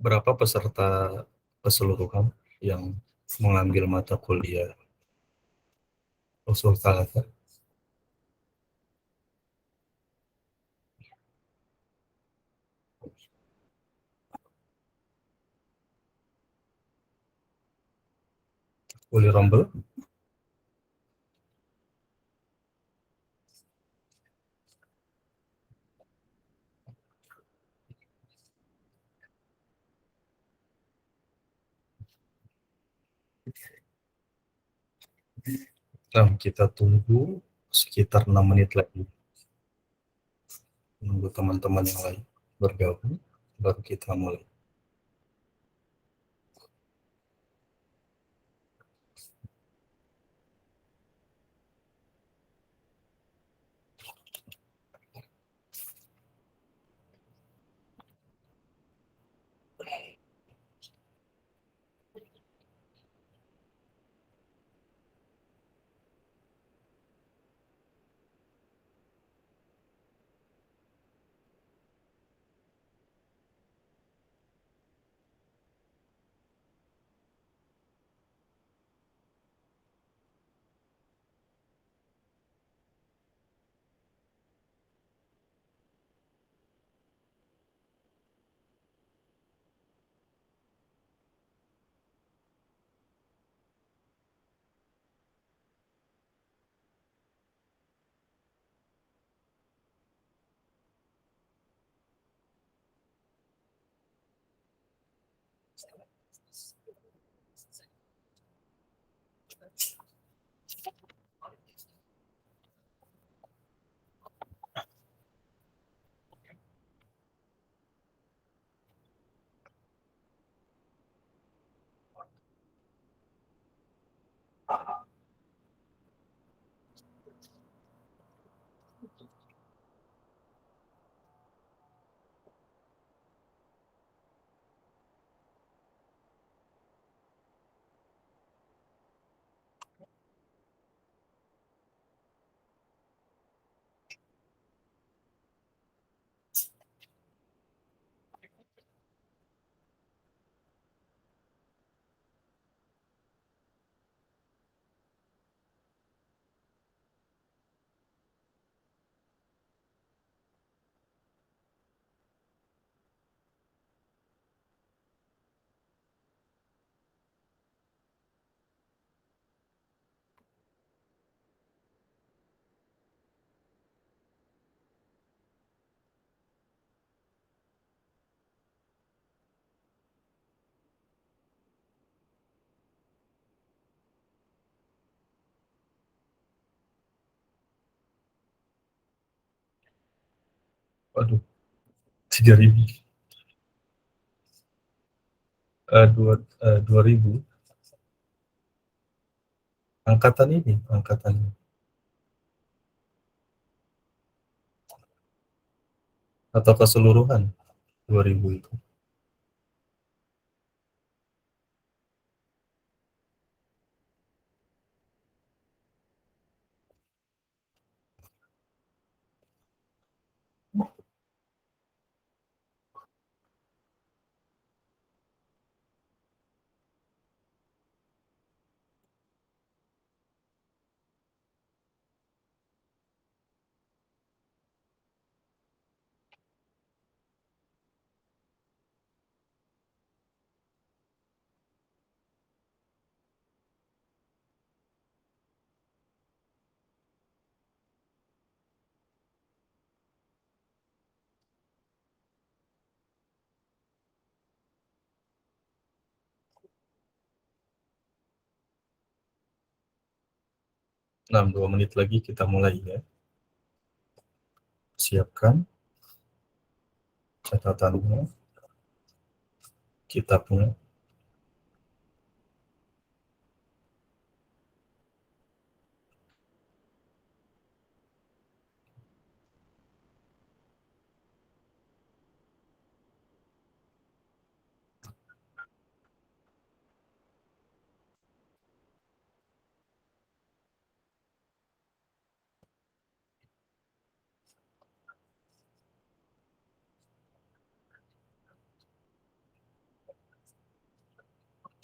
Berapa peserta keseluruhan yang mengambil mata kuliah usul salata? Kuliah rombel? Nah, kita tunggu sekitar 6 menit lagi. Menunggu teman-teman yang lain bergabung, baru kita mulai. Waduh, 3.000, 2.000 angkatan ini, angkatan atau keseluruhan 2.000 itu. Nah, 2 menit lagi kita mulai ya. Siapkan catatannya, kitabnya.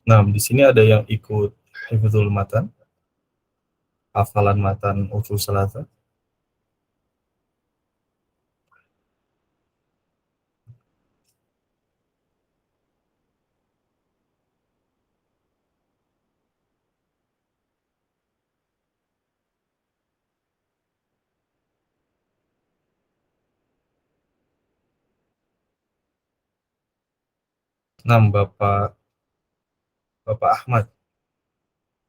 Nah, di sini ada yang ikut hifdzul matan, hafalan matan usul salasa. Nah, Bapak Ahmad,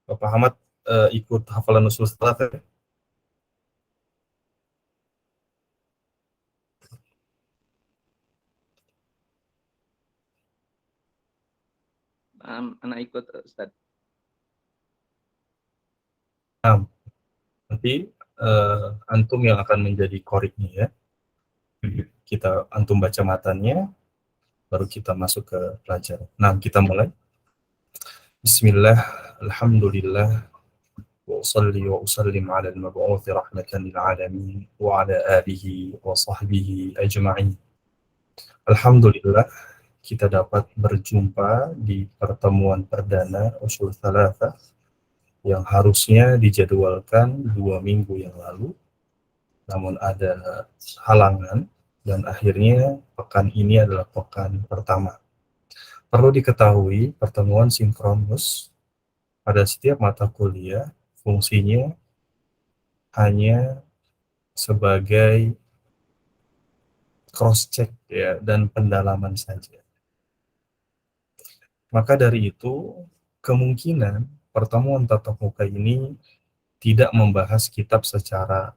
Bapak Ahmad ikut hafalan usul salasa. Anak ikut Ustaz. Nah, nanti antum yang akan menjadi koriknya ya. Kita antum baca matannya, baru kita masuk ke pelajaran. Nah, kita mulai. Bismillah, alhamdulillah, wa usalli wa usallim ala al-mab'uthi rahmatan lil alamin wa ala alihi wa sahbihi ajma'in. Alhamdulillah, kita dapat berjumpa di pertemuan perdana usul thalatha yang harusnya dijadwalkan 2 minggu yang lalu, namun ada halangan dan akhirnya pekan ini adalah pekan pertama. Perlu diketahui, pertemuan sinkronus pada setiap mata kuliah fungsinya hanya sebagai cross check ya dan pendalaman saja. Maka dari itu, kemungkinan pertemuan tatap muka ini tidak membahas kitab secara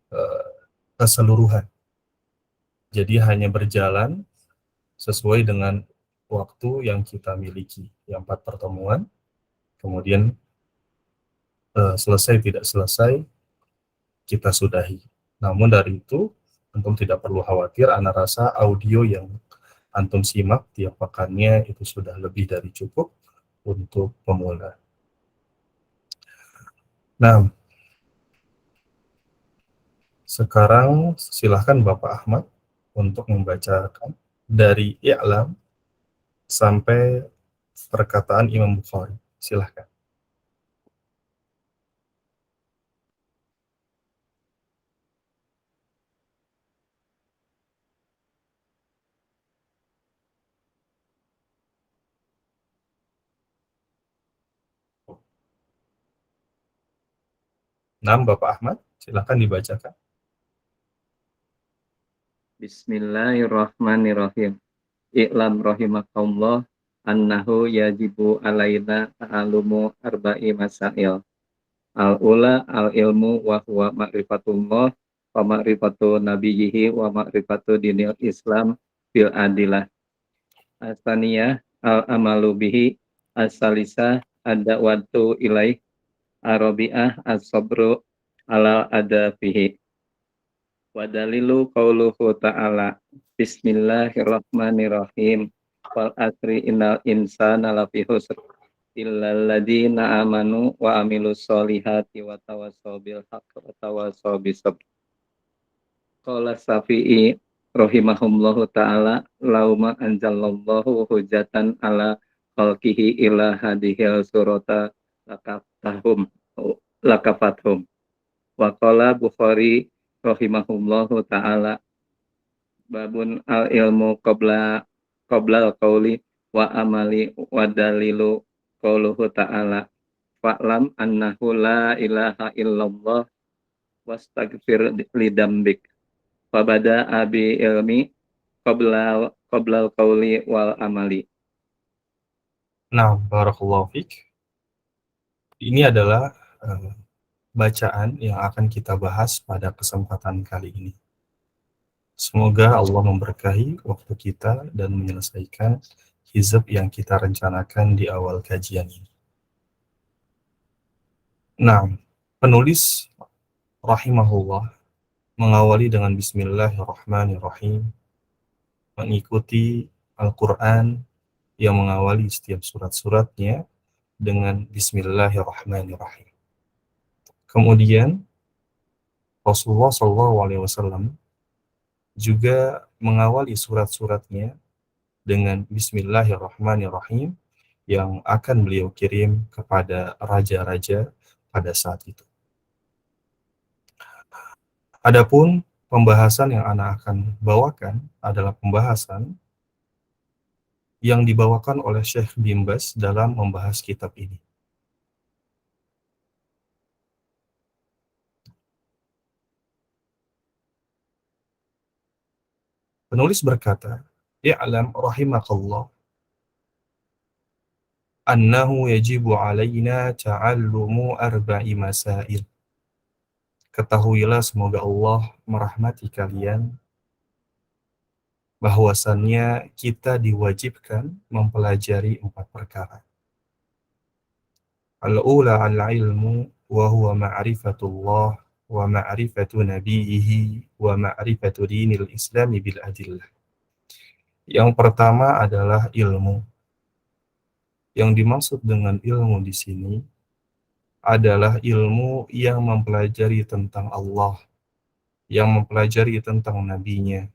uh, keseluruhan. Jadi hanya berjalan sesuai dengan waktu yang kita miliki, yang 4 pertemuan, kemudian selesai tidak selesai kita sudahi. Namun dari itu, antum tidak perlu khawatir, ana rasa audio yang antum simak tiap pekannya itu sudah lebih dari cukup untuk pemula. Nah, sekarang silahkan Bapak Ahmad untuk membacakan dari I'lam sampai perkataan Imam Bukhari. Silahkan. Nah, Bapak Ahmad, silahkan dibacakan. Bismillahirrahmanirrahim. I'lam rahimakallah annahu yajibu alaina ta'alumu arba'i masail. Al-ula al-ilmu wa huwa ma'rifatullah wa ma'rifatu nabiyyihi wa ma'rifatu dinil Islam bil adilah. Asaniyah al-amalu bihi as-salisah ad-da'watu ilaih arabi'ah as-sabru ala adabihi. Wa dalilu qauluhu ta'ala Bismillahirrahmanirrahim wal asri innal insana lafi khusr illal ladzina amanu wa amilus solihati wa tawassaw bil haqqi wa tawassaw bis sabr. Qala Syafi'i rahimahullahu ta'ala lauma anzalallahu hujatan ala khalqihi ila hadhil surata lakafathum. Wa qala Bukhari rahimahullahu ta'ala babun al ilmu qabla al qauli wa amali wa dalilu qauluhu ta'ala fa'lam annahu la ilaha illallah wastaghfir lidambik fabada abi ilmi qabla al qauli wal amali. Nah, barakallahu fiik. Ini adalah bacaan yang akan kita bahas pada kesempatan kali ini. Semoga Allah memberkahi waktu kita dan menyelesaikan hizab yang kita rencanakan di awal kajian ini. Nah, penulis rahimahullah mengawali dengan Bismillahirrahmanirrahim, mengikuti Al-Quran yang mengawali setiap surat-suratnya dengan Bismillahirrahmanirrahim. Kemudian Rasulullah SAW juga mengawali surat-suratnya dengan Bismillahirrahmanirrahim yang akan beliau kirim kepada raja-raja pada saat itu. Adapun pembahasan yang Ana akan bawakan adalah pembahasan yang dibawakan oleh Syekh bin Baz dalam membahas kitab ini. Penulis berkata, "I'lam rahimakallah annahu yajibu alaina ta'allumu arba'i masail." Ketahuilah semoga Allah merahmati kalian bahwasannya kita diwajibkan mempelajari 4 perkara. Al-ula al-ilmu wa huwa ma'rifatullah wa ma'rifatu nabiyhi wa ma'rifatu dinil islami bil adillah. Yang pertama adalah ilmu. Yang dimaksud dengan ilmu di sini adalah ilmu yang mempelajari tentang Allah, yang mempelajari tentang nabinya,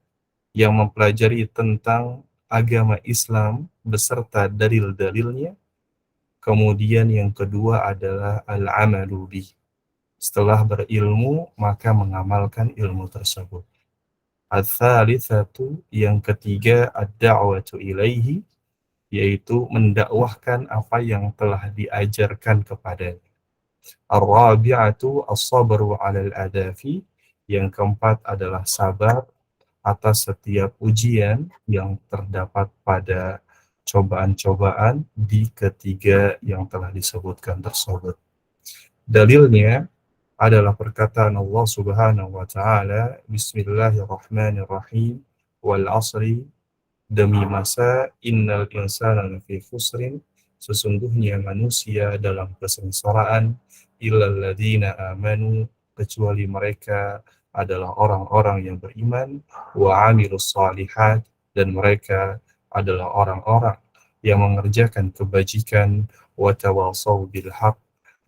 yang mempelajari tentang agama Islam beserta dalil-dalilnya. Kemudian yang kedua adalah al-amalu bih. Setelah berilmu, maka mengamalkan ilmu tersebut. Ats-tsalitsatu, yang ketiga, ad-da'watu ilaihi, yaitu mendakwahkan apa yang telah diajarkan kepadanya. Ar-rabi'atu as-sabru 'alal adafi, yang keempat adalah sabar atas setiap ujian yang terdapat pada cobaan-cobaan di ketiga yang telah disebutkan tersebut. Dalilnya adalah perkataan Allah Subhanahu wa taala, Bismillahirrahmanirrahim, wal 'asri, demi masa, innal insana lafi khusrin, sesungguhnya manusia dalam kesengsaraan, illal ladzina amanu, kecuali mereka adalah orang-orang yang beriman, wa amilus shalihat, dan mereka adalah orang-orang yang mengerjakan kebajikan, wa tawassaw bil haq,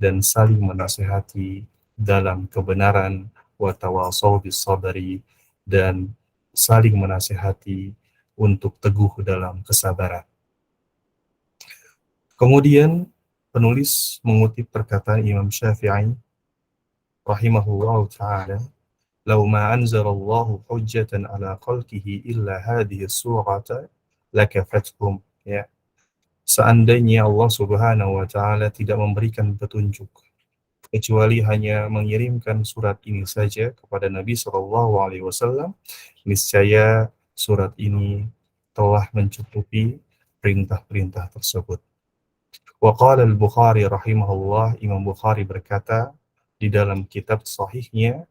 dan saling menasihati dalam kebenaran, wa tawassaw bis sabri, dan saling menasihati untuk teguh dalam kesabaran. Kemudian penulis mengutip perkataan Imam Syafi'i rahimahullah ta'ala, "Lau ma anzalallahu hujjatan ala khalqihi illa hadhihi surata lakafathum." Ya, seandainya Allah Subhanahu wa taala tidak memberikan petunjuk kecuali hanya mengirimkan surat ini saja kepada Nabi Shallallahu alaihi wasallam, niscaya surat ini telah mencukupi perintah-perintah tersebut. Wa qala al-Bukhari rahimahullah, Imam Bukhari berkata di dalam kitab sahihnya,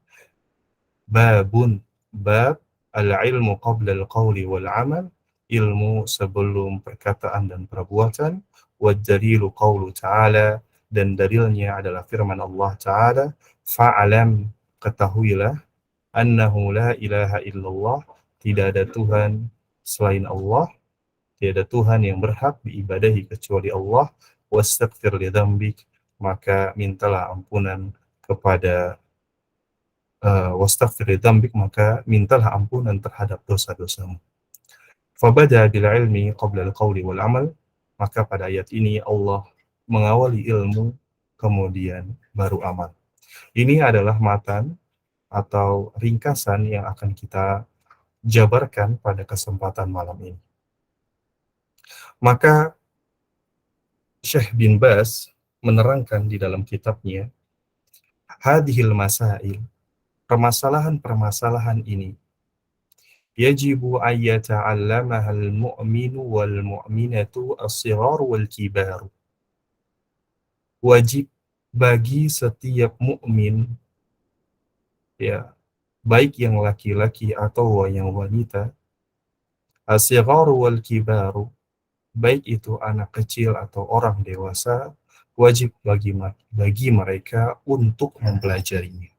babun, bab al-ilmu qabla al-qawli wal amal, ilmu sebelum perkataan dan perbuatan, wa dalilu qawlu ta'ala, dan dalilnya adalah firman Allah Ta'ala, fa'alam, ketahuilah, annahu la ilaha illallah, tidak ada Tuhan selain Allah, tidak ada Tuhan yang berhak diibadahi kecuali Allah, wastaghfir li dzambik, maka mintalah ampunan kepada wastaghfir li dzambik, maka mintalah ampunan terhadap dosa-dosamu. Fabada bil ilmi qabla al-qawli wal amal, maka pada ayat ini Allah mengawali ilmu kemudian baru amal. Ini adalah matan atau ringkasan yang akan kita jabarkan pada kesempatan malam ini. Maka Syekh bin Baz menerangkan di dalam kitabnya, hadhil masail, permasalahan-permasalahan ini, yajibu ayyata'allamaha al-mu'minu wal mu'minatu as-sighar wal kibar. Wajib bagi setiap mukmin, ya, baik yang laki-laki atau yang wanita, as-sighar wal kibar, baik itu anak kecil atau orang dewasa, wajib bagi mereka untuk mempelajarinya.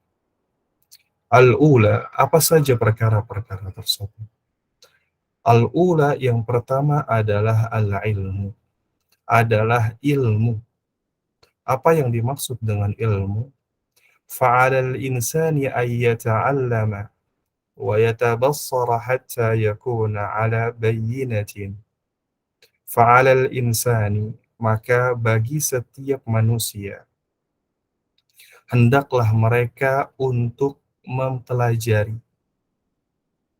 Al-ula, apa saja perkara-perkara tersebut? Al-ula, yang pertama adalah al-ilmu, adalah ilmu. Apa yang dimaksud dengan ilmu? Fa'alal insani ayyata'allama wa yatabassara hatta yakuna ala bayyinatin. Fa'alal insani, maka bagi setiap manusia hendaklah mereka untuk mempelajari,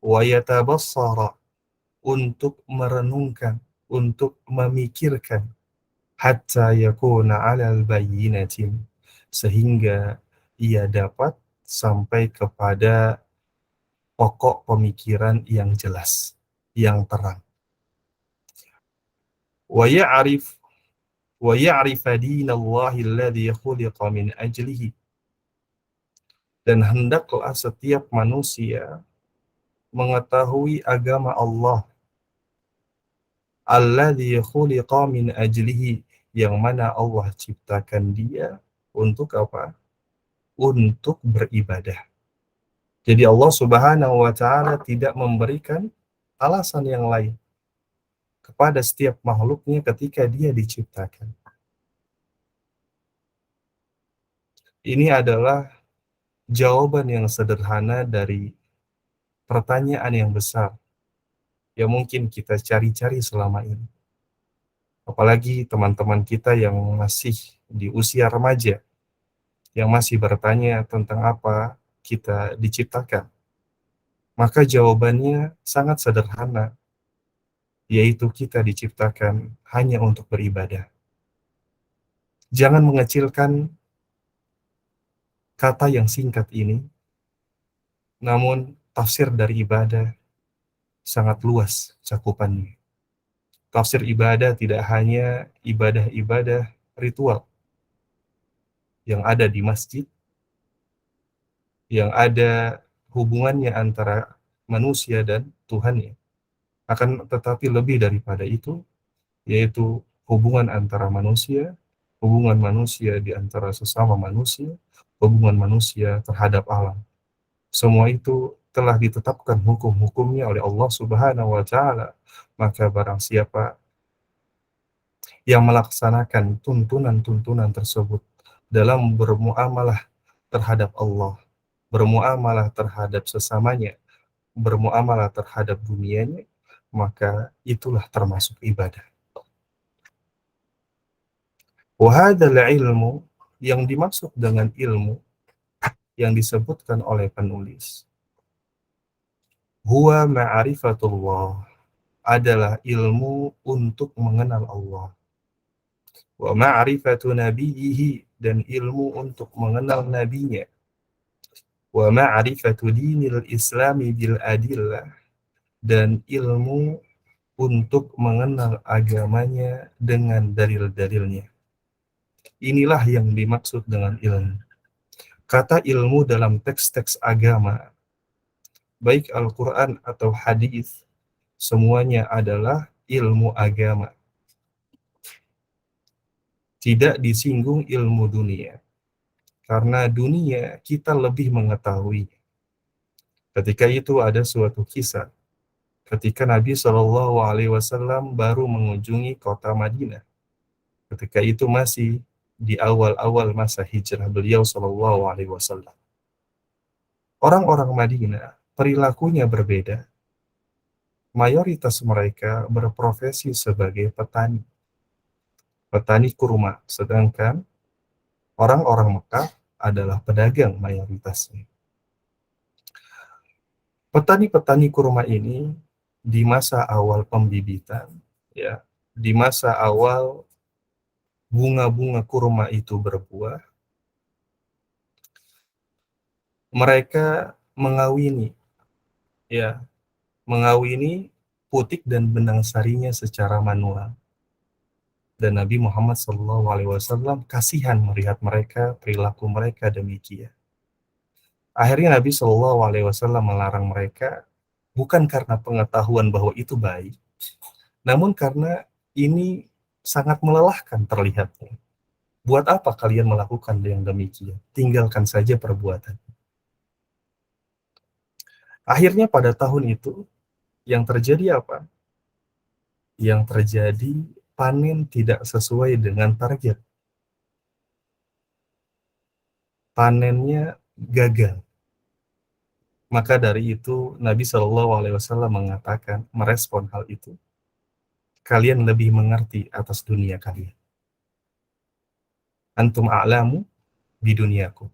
wa yatabassara, untuk merenungkan, untuk memikirkan, hatta yakuna 'alal bayyinatin, sehingga ia dapat sampai kepada pokok pemikiran yang jelas, yang terang. Wa ya'rifa dinallahi alladhi khuliqa min ajlihi, dan hendaklah setiap manusia mengetahui agama Allah, alladzi khuliqa min ajlihi, yang mana Allah ciptakan dia untuk apa? Untuk beribadah. Jadi Allah Subhanahu wa taala tidak memberikan alasan yang lain kepada setiap makhluknya ketika dia diciptakan. Ini adalah jawaban yang sederhana dari pertanyaan yang besar yang mungkin kita cari-cari selama ini. Apalagi teman-teman kita yang masih di usia remaja, yang masih bertanya tentang apa kita diciptakan. Maka jawabannya sangat sederhana, yaitu kita diciptakan hanya untuk beribadah. Jangan mengecilkan kata yang singkat ini, namun tafsir dari ibadah sangat luas cakupannya. Tafsir ibadah tidak hanya ibadah-ibadah ritual yang ada di masjid, yang ada hubungannya antara manusia dan Tuhannya. Akan tetapi lebih daripada itu, yaitu hubungan antara manusia, hubungan manusia di antara sesama manusia, hubungan manusia terhadap alam. Semua itu telah ditetapkan hukum-hukumnya oleh Allah Subhanahu wa taala. Maka barang siapa yang melaksanakan tuntunan-tuntunan tersebut dalam bermuamalah terhadap Allah, bermuamalah terhadap sesamanya, bermuamalah terhadap dunianya, maka itulah termasuk ibadah. Wahadal ilmu, yang dimaksud dengan ilmu yang disebutkan oleh penulis, huwa ma'rifatullah, adalah ilmu untuk mengenal Allah. Wa ma'rifatu nabiyhi, dan ilmu untuk mengenal nabinya. Wa ma'rifatu dinil islami bil adillah, dan ilmu untuk mengenal agamanya dengan dalil-dalilnya. Inilah yang dimaksud dengan ilmu. Kata ilmu dalam teks-teks agama, baik Al-Quran atau hadis, semuanya adalah ilmu agama. Tidak disinggung ilmu dunia, karena dunia kita lebih mengetahui. Ketika itu ada suatu kisah, ketika Nabi Shallallahu Alaihi Wasallam baru mengunjungi kota Madinah. Ketika itu masih di awal-awal masa hijrah beliau Shallallahu Alaihi Wasallam. Orang-orang Madinah perilakunya berbeda. Mayoritas mereka berprofesi sebagai petani, petani kurma, sedangkan orang-orang Mekah adalah pedagang mayoritasnya. Petani-petani kurma ini di masa awal pembibitan, ya, di masa awal bunga-bunga kurma itu berbuah, mereka mengawini, ya, mengawini putik dan benang sarinya secara manual. Dan Nabi Muhammad SAW kasihan melihat mereka, perilaku mereka demikian. Akhirnya Nabi SAW melarang mereka, bukan karena pengetahuan bahwa itu baik, namun karena ini sangat melelahkan terlihatnya. Buat apa kalian melakukan yang demikian? Tinggalkan saja perbuatan. Akhirnya pada tahun itu, yang terjadi apa? Yang terjadi panen tidak sesuai dengan target. Panennya gagal. Maka dari itu Nabi Shallallahu Alaihi Wasallam mengatakan, merespon hal itu, kalian lebih mengerti atas dunia kalian. Antum a'lamu bidunyakum.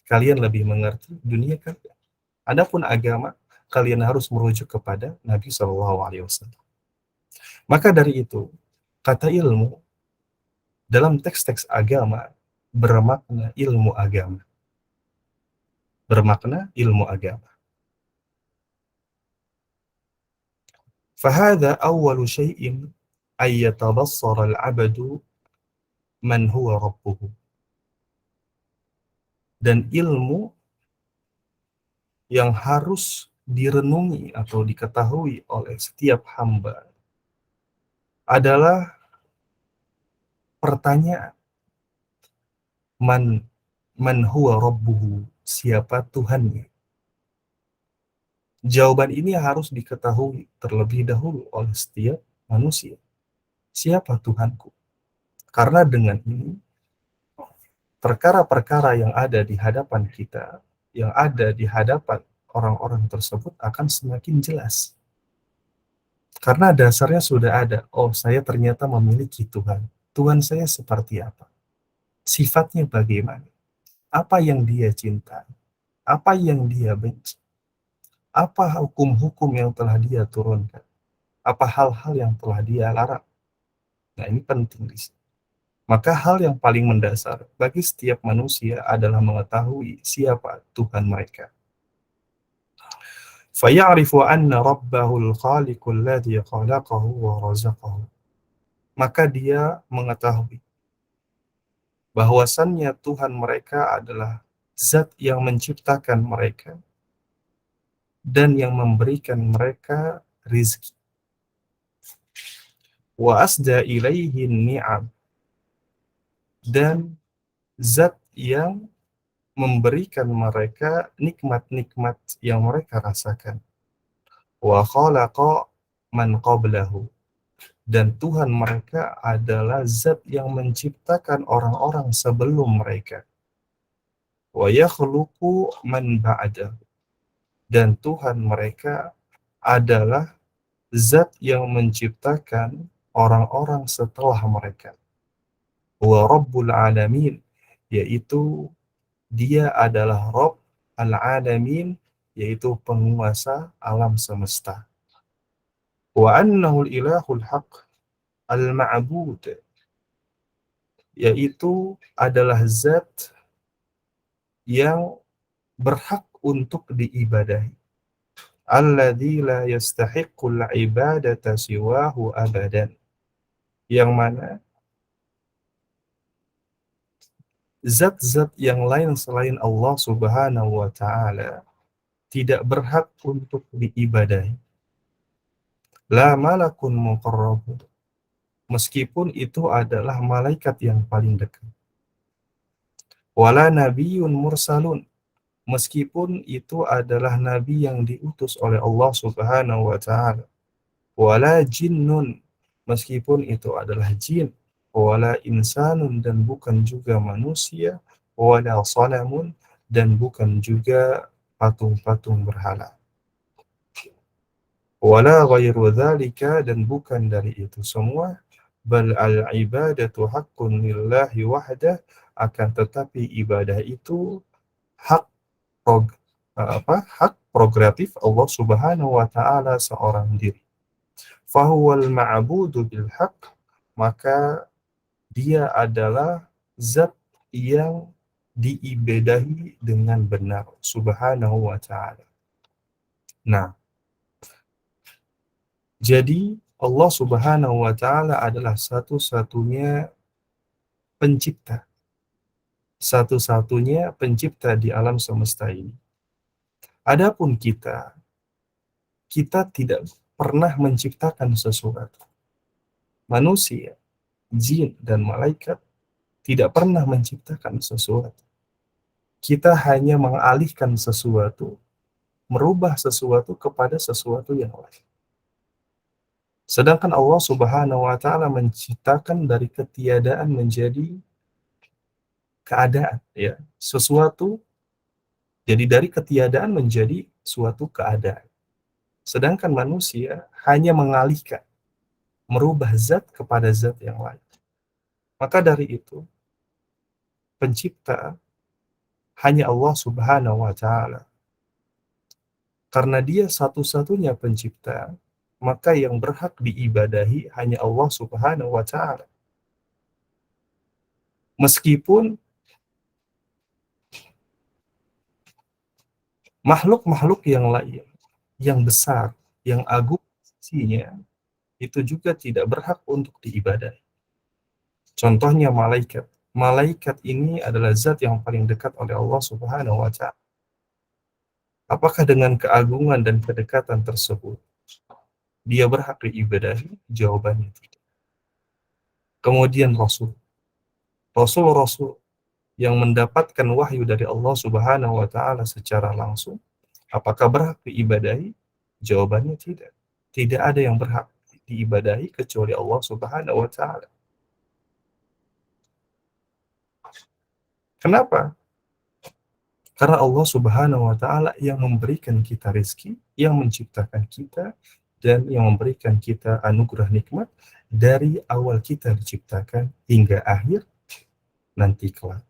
Kalian lebih mengerti dunia kalian. Adapun agama, kalian harus merujuk kepada Nabi Shallallahu Alaihi Wasallam. Maka dari itu, kata ilmu dalam teks-teks agama bermakna ilmu agama. Bermakna ilmu agama. Fahada awwalu syai'in ay yatabassara al-'abdu man huwa rabbuhu. Dan ilmu yang harus direnungi atau diketahui oleh setiap hamba adalah pertanyaan man huwa rabbuhu, siapa Tuhannya. Jawaban ini harus diketahui terlebih dahulu oleh setiap manusia. Siapa Tuhanku? Karena dengan ini perkara-perkara yang ada di hadapan kita, yang ada di hadapan orang-orang tersebut akan semakin jelas. Karena dasarnya sudah ada, oh saya ternyata memiliki Tuhan. Tuhan saya seperti apa? Sifatnya bagaimana? Apa yang dia cintai? Apa yang dia benci? Apa hukum-hukum yang telah dia turunkan? Apa hal-hal yang telah dia larang? Nah ini penting di sini. Maka hal yang paling mendasar bagi setiap manusia adalah mengetahui siapa Tuhan mereka. Faya'rifu anna rabbahul khaliqul ladzi khalaqahu wa razaqahu. Maka dia mengetahui bahwasannya Tuhan mereka adalah zat yang menciptakan mereka dan yang memberikan mereka rizki. Wa asda ilaihi ni'am, dan zat yang memberikan mereka nikmat-nikmat yang mereka rasakan. Wa khalaqa man qablahu, dan Tuhan mereka adalah zat yang menciptakan orang-orang sebelum mereka. Wa yakhluqu man ba'dahu, dan Tuhan mereka adalah zat yang menciptakan orang-orang setelah mereka. Wa rabbul alamin, yaitu dia adalah Rabb al-alamin, yaitu penguasa alam semesta. Wa annahu al-ilahul haq al-ma'bud, yaitu adalah zat yang berhak untuk diibadahi. Alladzi la yastahiqqul ibadata siwahu abadan, yang mana zat-zat yang lain selain Allah Subhanahu wa taala tidak berhak untuk diibadahi. La malakun muqarrabun, meskipun itu adalah malaikat yang paling dekat. Wala nabiyyun mursalun, meskipun itu adalah nabi yang diutus oleh Allah Subhanahu wa taala. Wala jinnun, meskipun itu adalah jin. Wala insanun, dan bukan juga manusia. Wala salamun, dan bukan juga patung-patung berhala. Wala ghairu dzalika, dan bukan dari itu semua. Bal al-ibadatu haqqun lillahi wahdah, akan tetapi ibadah itu hak hak prerogatif Allah Subhanahu wa taala seorang diri. Fahuwal ma'budu bil haq, maka dia adalah zat yang diibadahi dengan benar Subhanahu wa taala. Nah, jadi Allah Subhanahu wa taala adalah satu-satunya pencipta, satu-satunya pencipta di alam semesta ini. Adapun kita tidak pernah menciptakan sesuatu. Manusia, jin, dan malaikat tidak pernah menciptakan sesuatu. Kita hanya mengalihkan sesuatu, merubah sesuatu kepada sesuatu yang lain. Sedangkan Allah Subhanahu wa taala menciptakan dari ketiadaan menjadi keadaan, ya. Sesuatu jadi dari ketiadaan menjadi suatu keadaan. Sedangkan manusia hanya mengalihkan, merubah zat kepada zat yang lain. Maka dari itu, pencipta hanya Allah Subhanahu wa Ta'ala. Karena Dia satu-satunya pencipta, maka yang berhak diibadahi hanya Allah Subhanahu wa Ta'ala. Meskipun makhluk-makhluk yang lain, yang besar, yang agung sisinya, itu juga tidak berhak untuk diibadahi. Contohnya malaikat. Malaikat ini adalah zat yang paling dekat oleh Allah Subhanahu wa Ta'ala. Apakah dengan keagungan dan kedekatan tersebut dia berhak diibadahi? Jawabannya tidak. Kemudian Rasul yang mendapatkan wahyu dari Allah Subhanahu wa Ta'ala secara langsung, apakah berhak diibadahi? Jawabannya tidak. Tidak ada yang berhak diibadahi kecuali Allah Subhanahu wa Ta'ala. Kenapa? Karena Allah Subhanahu wa Ta'ala yang memberikan kita rezeki, yang menciptakan kita, dan yang memberikan kita anugerah nikmat dari awal kita diciptakan hingga akhir nanti kelak.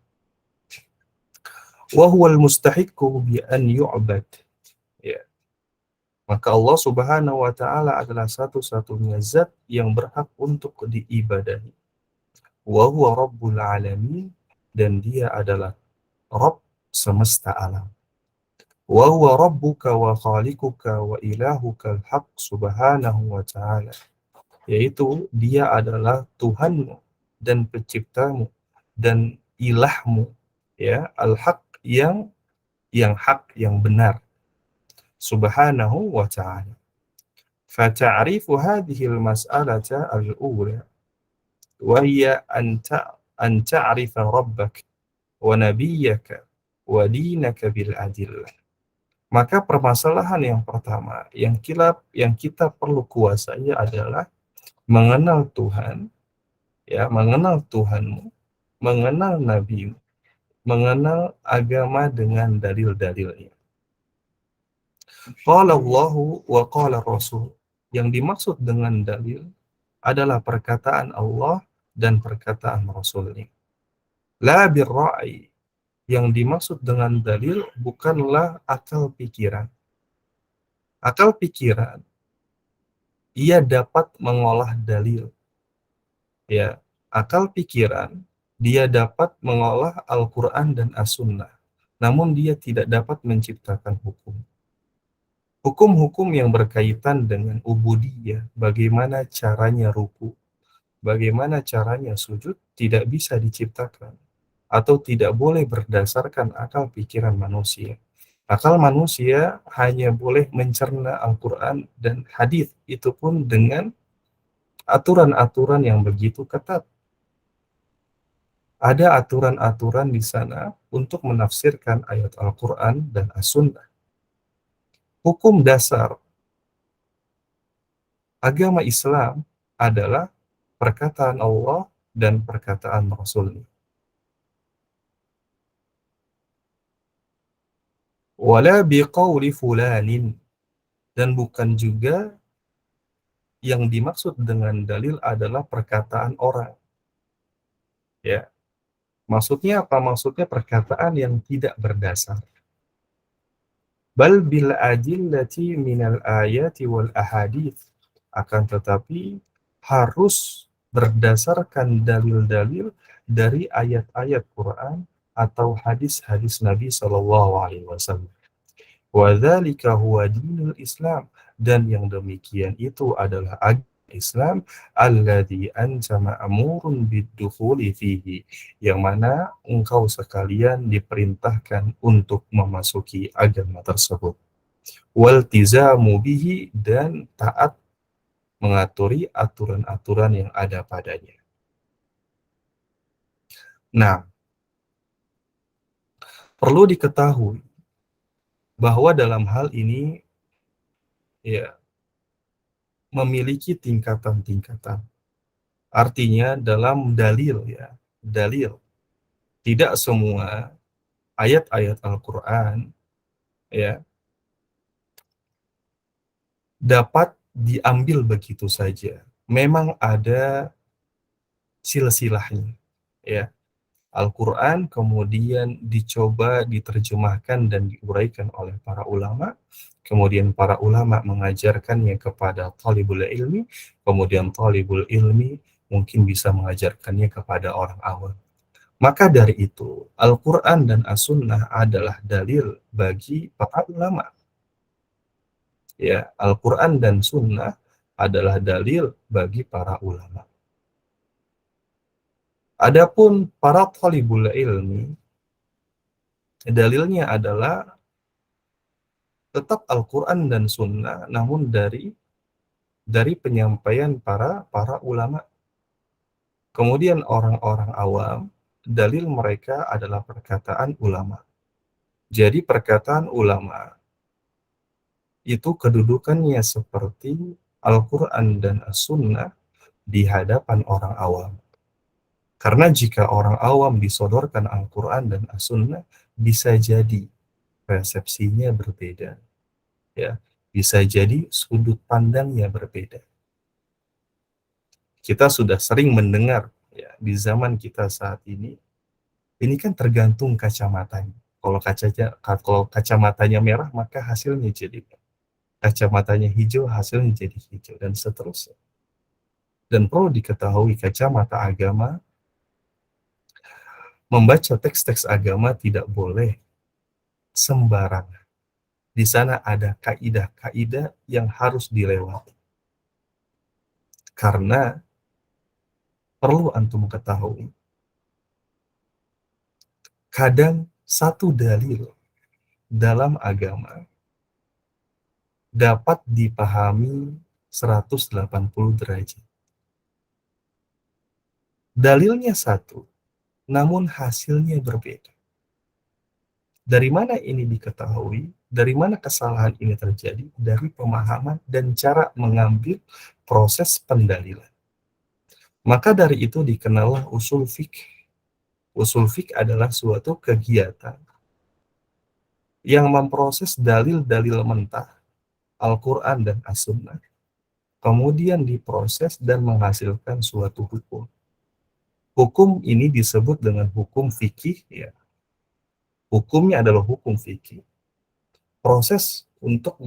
Wa huwal mustahiqqu bi an yu'bad. Ya. Maka Allah Subhanahu wa Ta'ala adalah satu-satunya zat yang berhak untuk diibadahi. Wa huwa rabbul alamin, dan dia adalah Rabb semesta alam. Wa huwa rabbuka wa khaliquka wa ilahuka al-haq subhanahu wa ta'ala. Yaitu dia adalah Tuhanmu dan penciptamu dan ilahmu, ya, al-haq yang hak, yang benar, subhanahu wa ta'ala. Fata'rifu hadhihi al-mas'alata al-ula wa hiya an ta'rifa rabbaka wa nabiyyaka wa dinaka bil adillah. Maka permasalahan yang pertama yang kita perlu kuasai adalah mengenal Tuhan, ya, mengenal Tuhanmu, mengenal Nabimu, mengenal agama dengan dalil-dalilnya. Qala Allahu wa qala Rasul. Yang dimaksud dengan dalil adalah perkataan Allah dan perkataan Rasulnya. La birra'i. Yang dimaksud dengan dalil bukanlah akal pikiran. Akal pikiran, ia dapat mengolah dalil. Ya, akal pikiran, dia dapat mengolah Al-Quran dan As-Sunnah. Namun dia tidak dapat menciptakan hukum. Hukum-hukum yang berkaitan dengan ubudiyah, bagaimana caranya ruku, bagaimana caranya sujud, tidak bisa diciptakan atau tidak boleh berdasarkan akal pikiran manusia. Akal manusia hanya boleh mencerna Al-Quran dan hadis, itu pun dengan aturan-aturan yang begitu ketat. Ada aturan-aturan di sana untuk menafsirkan ayat Al-Quran dan As-Sunnah. Hukum dasar agama Islam adalah perkataan Allah dan perkataan Rasulnya. Wala biqauli fulanin, dan bukan juga yang dimaksud dengan dalil adalah perkataan orang. Ya, maksudnya apa? Maksudnya perkataan yang tidak berdasar. Bal bil adillati minal ayati wal ahadits. Akan tetapi harus berdasarkan dalil-dalil dari ayat-ayat Quran atau hadis-hadis Nabi Shallallahu Alaihi Wasallam. Wadzalika huwa dinul Islam, dan yang demikian itu adalah agama Islam alladzi anta ma'murun bid-dukhuli fihi, yang mana engkau sekalian diperintahkan untuk memasuki agama tersebut. Waltizamu bihi, dan taat mengaturi aturan-aturan yang ada padanya. Nah, perlu diketahui bahwa dalam hal ini, ya, memiliki tingkatan-tingkatan. Artinya dalam dalil, ya, dalil, tidak semua ayat-ayat Al-Quran, ya, dapat diambil begitu saja. Memang ada silsilahnya, ya. Al-Quran kemudian dicoba diterjemahkan dan diuraikan oleh para ulama, kemudian para ulama mengajarkannya kepada talibul ilmi, kemudian talibul ilmi mungkin bisa mengajarkannya kepada orang awam. Maka dari itu, Al-Quran dan As-Sunnah adalah dalil bagi para ulama. Ya, Al-Quran dan Sunnah adalah dalil bagi para ulama. Adapun para talibul ilmi, dalilnya adalah tetap Al-Quran dan Sunnah, namun dari penyampaian para ulama. Kemudian orang-orang awam, dalil mereka adalah perkataan ulama. Jadi perkataan ulama itu kedudukannya seperti Al-Quran dan As-Sunnah di hadapan orang awam. Karena jika orang awam disodorkan Al-Quran dan As-Sunnah, bisa jadi persepsinya berbeda. Ya, bisa jadi sudut pandangnya berbeda. Kita sudah sering mendengar ya, di zaman kita saat ini kan tergantung kacamatanya. Kalau kacamatanya merah, maka hasilnya jadi merah. Kacamatanya hijau, hasilnya jadi hijau, dan seterusnya. Dan perlu diketahui, kacamata agama, membaca teks-teks agama tidak boleh sembarangan. Di sana ada kaidah-kaidah yang harus dilewati. Karena perlu antum ketahui, kadang satu dalil dalam agama dapat dipahami 180 derajat. Dalilnya satu, namun hasilnya berbeda. Dari mana ini diketahui? Dari mana kesalahan ini terjadi? Dari pemahaman dan cara mengambil proses pendalilan. Maka dari itu dikenallah usul fikih. Usul fikih adalah suatu kegiatan yang memproses dalil-dalil mentah Al-Quran dan As-Sunnah, kemudian diproses dan menghasilkan suatu hukum. Hukum ini disebut dengan hukum fikih, ya. Hukumnya adalah hukum fikih. Proses untuk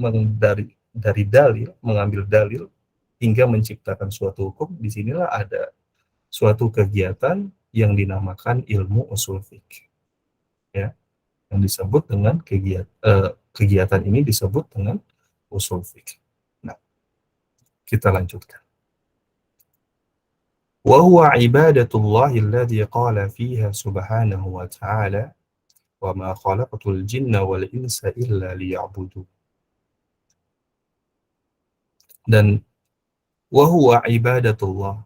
dari dalil, mengambil dalil hingga menciptakan suatu hukum, disinilah ada suatu kegiatan yang dinamakan ilmu usul fikih, ya, yang disebut dengan kegiatan ini disebut dengan usul fikih. Nah, kita lanjutkan. Wa huwa ibadatullahi alladhi qala fiha subhanahu wa ta'ala wa ma khalaqatul jinna wal insa illa liya'budun. Dan wa huwa ibadatullah.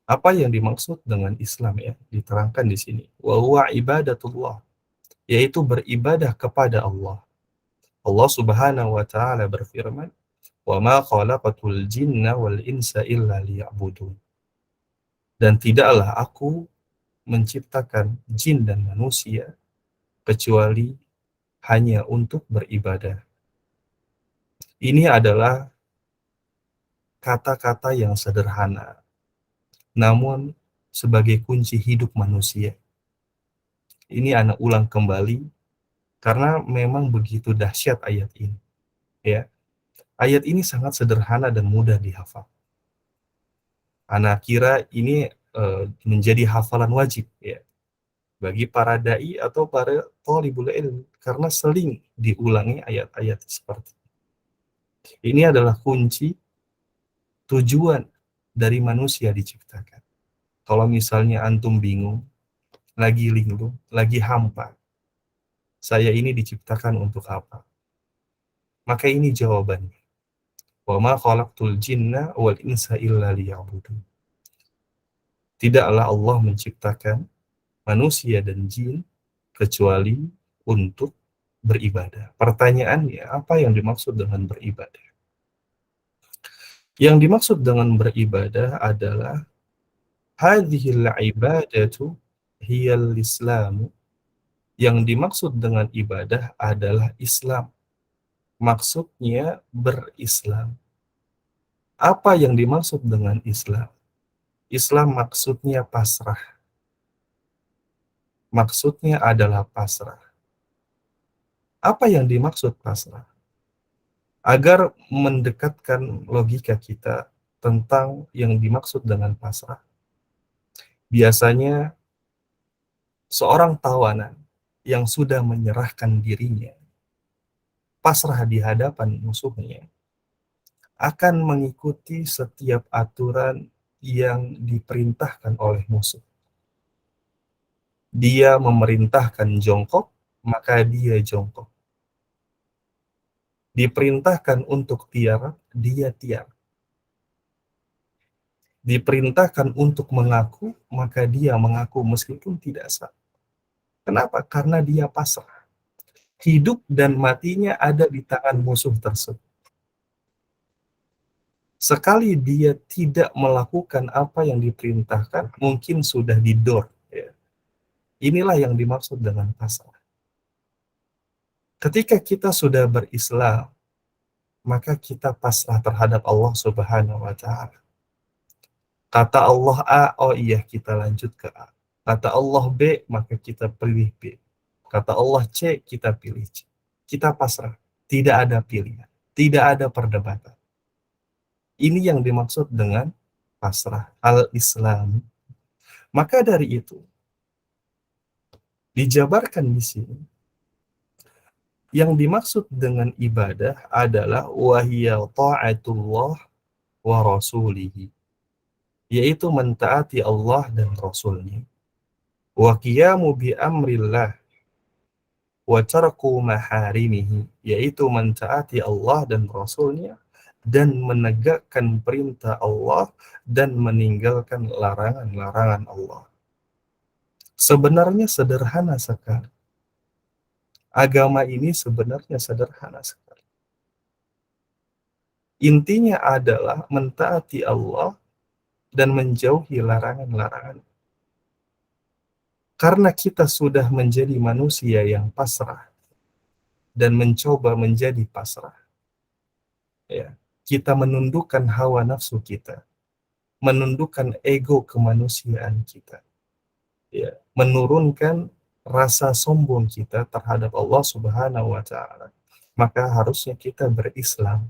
Apa yang dimaksud dengan Islam, ya? Diterangkan di sini. Wa huwa ibadatullah, yaitu beribadah kepada Allah. Allah Subhanahu wa taala berfirman, "Wa ma khalaqatul jinna wal insa illa liya'budun." Dan tidaklah aku menciptakan jin dan manusia kecuali hanya untuk beribadah. Ini adalah kata-kata yang sederhana, namun sebagai kunci hidup manusia. Ini anak ulang kembali karena memang begitu dahsyat ayat ini. Ya, ayat ini sangat sederhana dan mudah dihafal. Anak kira ini menjadi hafalan wajib, ya, bagi para dai atau para thalibul ilmi, karena sering diulangi ayat-ayat seperti ini. Ini adalah kunci tujuan dari manusia diciptakan. Kalau misalnya antum bingung, lagi linglung, lagi hampa, saya ini diciptakan untuk apa? Maka ini jawabannya. Wa ma khalaqtul jinna wal insa illa liya'budun. Tidaklah Allah menciptakan manusia dan jin kecuali untuk beribadah. Pertanyaannya, apa yang dimaksud dengan beribadah? Yang dimaksud dengan beribadah adalah hadhil ibadatu hiyal islamu. Yang dimaksud dengan ibadah adalah Islam. Maksudnya berislam. Apa yang dimaksud dengan Islam? Islam maksudnya pasrah. maksudnya adalah pasrah. Apa yang dimaksud pasrah? Agar mendekatkan logika kita tentang yang dimaksud dengan pasrah. Biasanya seorang tawanan yang sudah menyerahkan dirinya, pasrah di hadapan musuhnya, akan mengikuti setiap aturan yang diperintahkan oleh musuh. Dia memerintahkan jongkok, maka dia jongkok. Diperintahkan untuk tiar, dia tiar. Diperintahkan untuk mengaku, maka dia mengaku meskipun tidak sah. Kenapa? Karena dia pasrah. Hidup dan matinya ada di tangan musuh tersebut. Sekali dia tidak melakukan apa yang diperintahkan, mungkin sudah didor. Ya. Inilah yang dimaksud dengan pasrah. Ketika kita sudah berislam, maka kita pasrah terhadap Allah Subhanahu wa Ta'ala. Kata Allah A, oh iya kita lanjut ke A. Kata Allah B, maka kita pilih B. Kata Allah C, kita pilih C. Kita pasrah. Tidak ada pilihan. Tidak ada perdebatan. Ini yang dimaksud dengan pasrah al-Islam. Maka dari itu, dijabarkan di sini, yang dimaksud dengan ibadah adalah wahiyya ta'atullah wa rasulihi, yaitu mentaati Allah dan Rasulnya, wa qiyamu bi amrillah wa tarku maharimihi, yaitu mentaati Allah dan Rasulnya dan menegakkan perintah Allah dan meninggalkan larangan-larangan Allah. Sebenarnya sederhana sekali. Agama ini sebenarnya sederhana sekali. Intinya adalah mentaati Allah dan menjauhi larangan-larangan. Karena kita sudah menjadi manusia yang pasrah dan mencoba menjadi pasrah, ya, kita menundukkan hawa nafsu kita, menundukkan ego kemanusiaan kita, ya, menurunkan rasa sombong kita terhadap Allah Subhanahu wa Ta'ala. Maka harusnya kita berislam.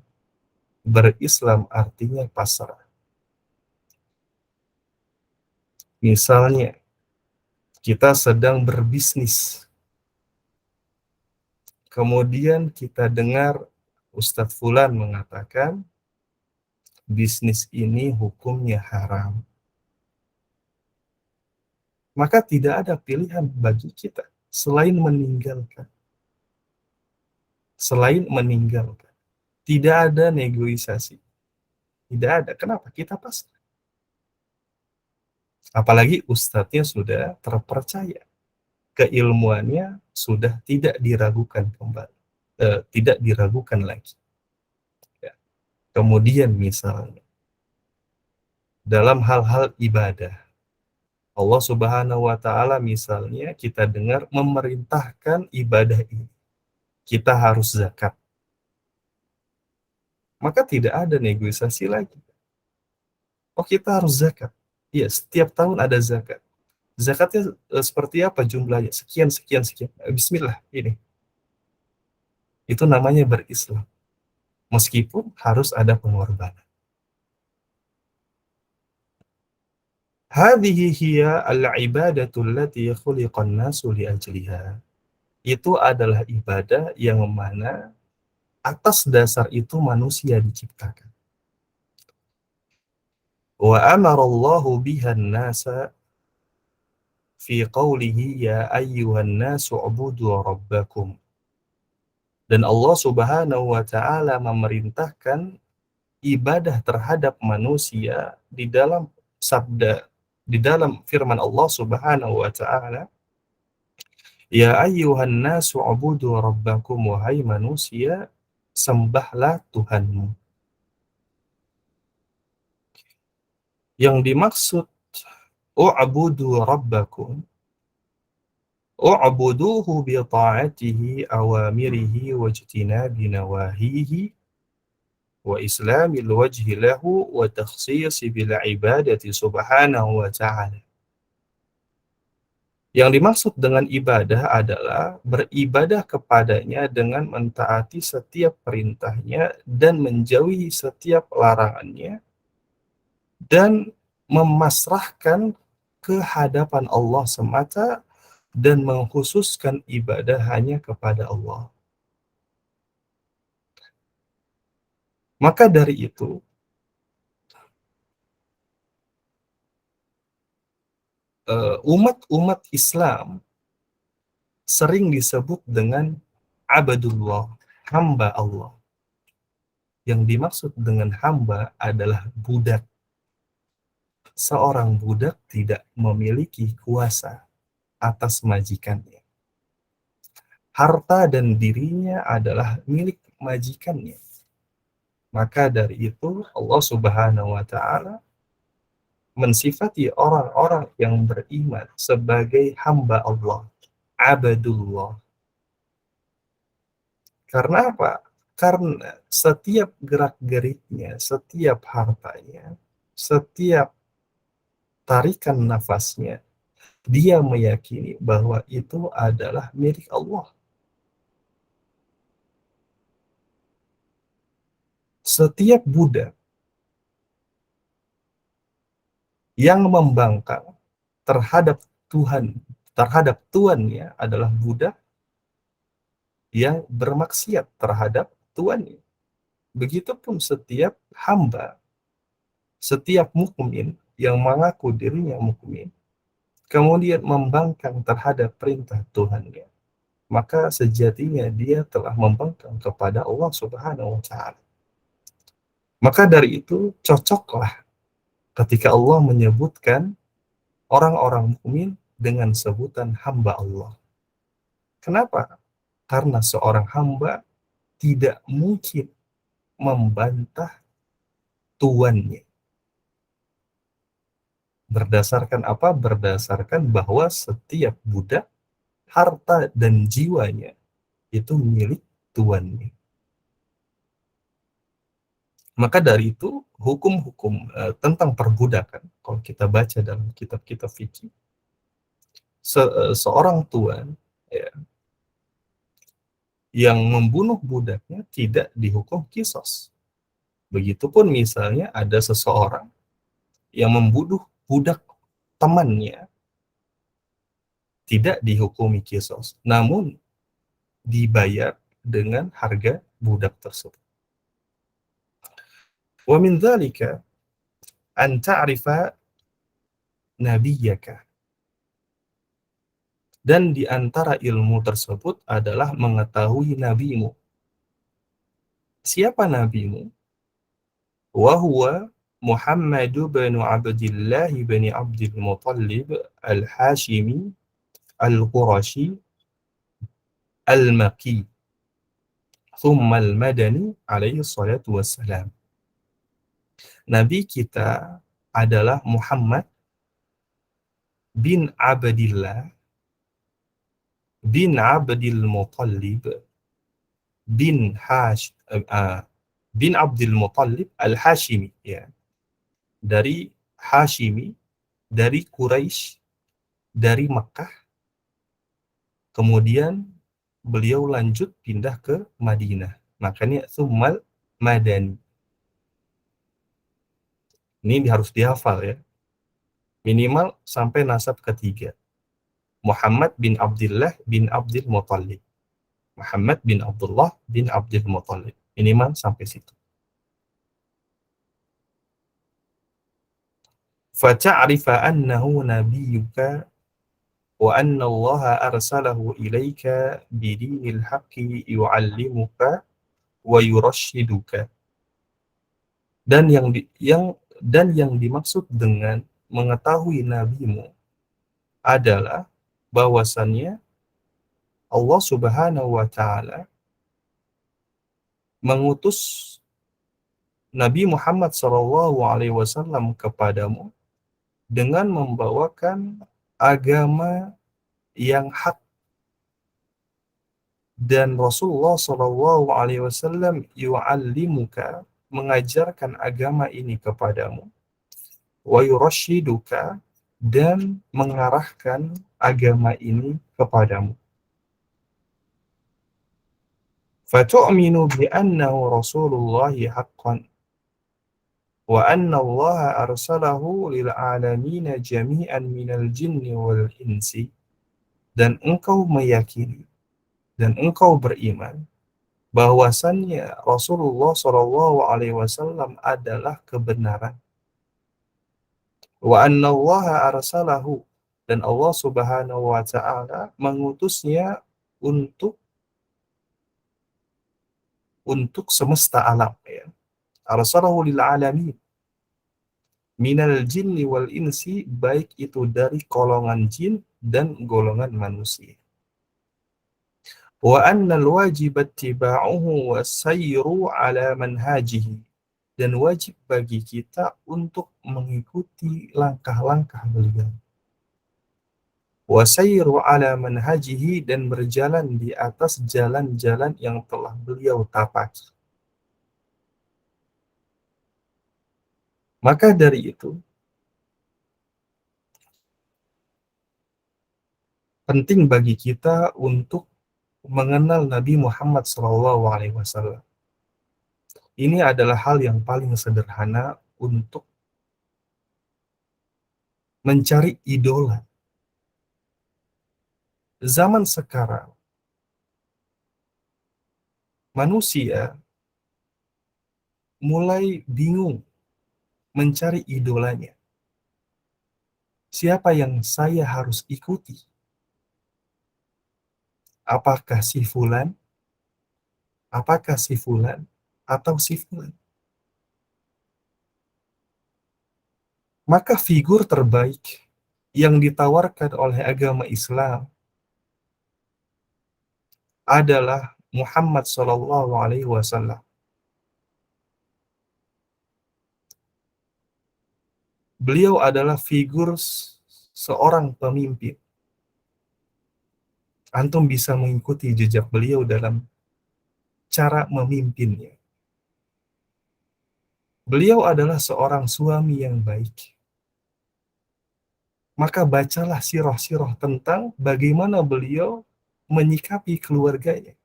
Berislam artinya pasrah. Misalnya, kita sedang berbisnis, kemudian kita dengar Ustadz Fulan mengatakan, bisnis ini hukumnya haram. Maka tidak ada pilihan bagi kita selain meninggalkan. Selain meninggalkan. Tidak ada negosiasi. Tidak ada. Kenapa? Kita pasrah. Apalagi ustadznya sudah terpercaya. Keilmuannya sudah tidak diragukan kembali. Tidak diragukan lagi. Ya. Kemudian misalnya, dalam hal-hal ibadah, Allah Subhanahu wa Ta'ala misalnya kita dengar memerintahkan ibadah ini. Kita harus zakat. Maka tidak ada negosiasi lagi. Oh, kita harus zakat. Iya, setiap tahun ada zakat. Zakatnya seperti apa jumlahnya? Sekian, sekian, sekian. Bismillah, ini. Itu namanya berislam. Meskipun harus ada pengorbanan. Hadhihi hiya al-ibadatu allati khuliqan nasu li ajliha. Itu adalah ibadah yang mana atas dasar itu manusia diciptakan. Wa amarallahu bihan nasa fi qawlihi ya ayyuhan nasu ubudu rabbakum. Dan Allah Subhanahu wa Ta'ala memerintahkan ibadah terhadap manusia di dalam sabda, di dalam firman Allah Subhanahu wa Ta'ala, ya ayyuhan nasu ubudu rabbakum, wahai manusia, sembahlah Tuhanmu. Yang dimaksud u'budu rabbakum, u'buduhu bi ta'atihi awamirihi wajtinabi nawahihi wa islamil wajhi lahu wa takhsisi bil ibadati subhanahu wa ta'ala. Yang dimaksud dengan ibadah adalah beribadah kepadanya dengan mentaati setiap perintahnya dan menjauhi setiap larangannya, dan memasrahkan ke hadapan Allah semata dan mengkhususkan ibadah hanya kepada Allah. Maka dari itu, umat-umat Islam sering disebut dengan abdullah, hamba Allah. Yang dimaksud dengan hamba adalah budak. Seorang budak tidak memiliki kuasa atas majikannya. Harta dan dirinya adalah milik majikannya. Maka dari itu Allah Subhanahu wa taala mensifati orang-orang yang beriman sebagai hamba Allah, abdullah. Karena apa? Karena setiap gerak-geriknya, setiap hartanya, setiap tarikan nafasnya, dia meyakini bahwa itu adalah milik Allah. Setiap budak yang membangkang terhadap Tuhan, terhadap tuannya adalah budak yang bermaksiat terhadap tuannya. Begitupun setiap hamba, setiap mukmin yang mengaku dirinya mukmin, kemudian membangkang terhadap perintah Tuhannya, maka sejatinya dia telah membangkang kepada Allah Subhanahu wa taala. Maka dari itu cocoklah ketika Allah menyebutkan orang-orang mukmin dengan sebutan hamba Allah. Kenapa? Karena seorang hamba tidak mungkin membantah tuannya. Berdasarkan apa? Berdasarkan bahwa setiap budak, harta dan jiwanya itu milik tuannya. Maka dari itu hukum-hukum tentang perbudakan, kalau kita baca dalam kitab-kitab fikih, seorang tuan ya, yang membunuh budaknya tidak dihukum kisos. Begitupun misalnya ada seseorang yang membunuh budak temannya, tidak dihukumi kisos, namun dibayar dengan harga budak tersebut. Wa min dzalika an ta'rifa nabiyyaka. Dan di antara ilmu tersebut adalah mengetahui nabimu. Siapa nabimu? Wa huwa Muhammad bin Abdullah bin Abdul Muttalib al-Hashimi al-Qurashi al-Maki thumma al-Madani alaihi salatu wassalam. Nabi kita adalah Muhammad bin Abdillah bin Abdul Muttalib bin Abdul Muttalib al-Hashimi, ya. Dari Hashimi, dari Quraisy, dari Makkah. Kemudian beliau lanjut pindah ke Madinah. Makanya Tsummal Madani. Ini harus dihafal ya. Minimal sampai nasab ketiga. Muhammad bin Abdullah bin Abdul Muttalib. Muhammad bin Abdullah bin Abdul Muttalib. Minimal sampai situ. Fata'rifa annahu nabiyyuka wa anna Allah arsalahu ilaika bidinil haqqi yu'allimuka wa yurashiduka. Dan yang dimaksud dengan mengetahui nabimu adalah bahwasannya Allah Subhanahu wa taala mengutus Nabi Muhammad SAW kepadamu dengan membawakan agama yang hak, dan Rasulullah SAW yu'allimuka, mengajarkan agama ini kepadamu, wa yurashiduka, dan mengarahkan agama ini kepadamu. Fatu'minu bi'annahu Rasulullahi haqqan wa anna Allah arsalahu lil alamina jami'an minal jinni wal insi, dan engkau meyakini dan engkau beriman bahwasannya Rasulullah Shallallahu Alaihi Wasallam adalah kebenaran. Wa anna Allah arsalahu, dan Allah Subhanahu Wa Taala mengutusnya untuk semesta alam, ya. Arsalahu lil alamin minal jinni wal insi, baik itu dari golongan jin dan golongan manusia. Wa annal wajib ittiba'uhu wa sayru ala manhajihi, dan wajib bagi kita untuk mengikuti langkah-langkah beliau. Wa sayru ala manhajihi, dan berjalan di atas jalan-jalan yang telah beliau tapaki. Maka dari itu, penting bagi kita untuk mengenal Nabi Muhammad SAW. Ini adalah hal yang paling sederhana untuk mencari idola. Zaman sekarang, manusia mulai bingung mencari idolanya. Siapa yang saya harus ikuti? Apakah si fulan? Apakah si fulan? Atau si fulan? Maka figur terbaik yang ditawarkan oleh agama Islam adalah Muhammad Sallallahu Alaihi Wasallam. Beliau adalah figur seorang pemimpin. Antum bisa mengikuti jejak beliau dalam cara memimpinnya. Beliau adalah seorang suami yang baik. Maka bacalah sirah-sirah tentang bagaimana beliau menyikapi keluarganya.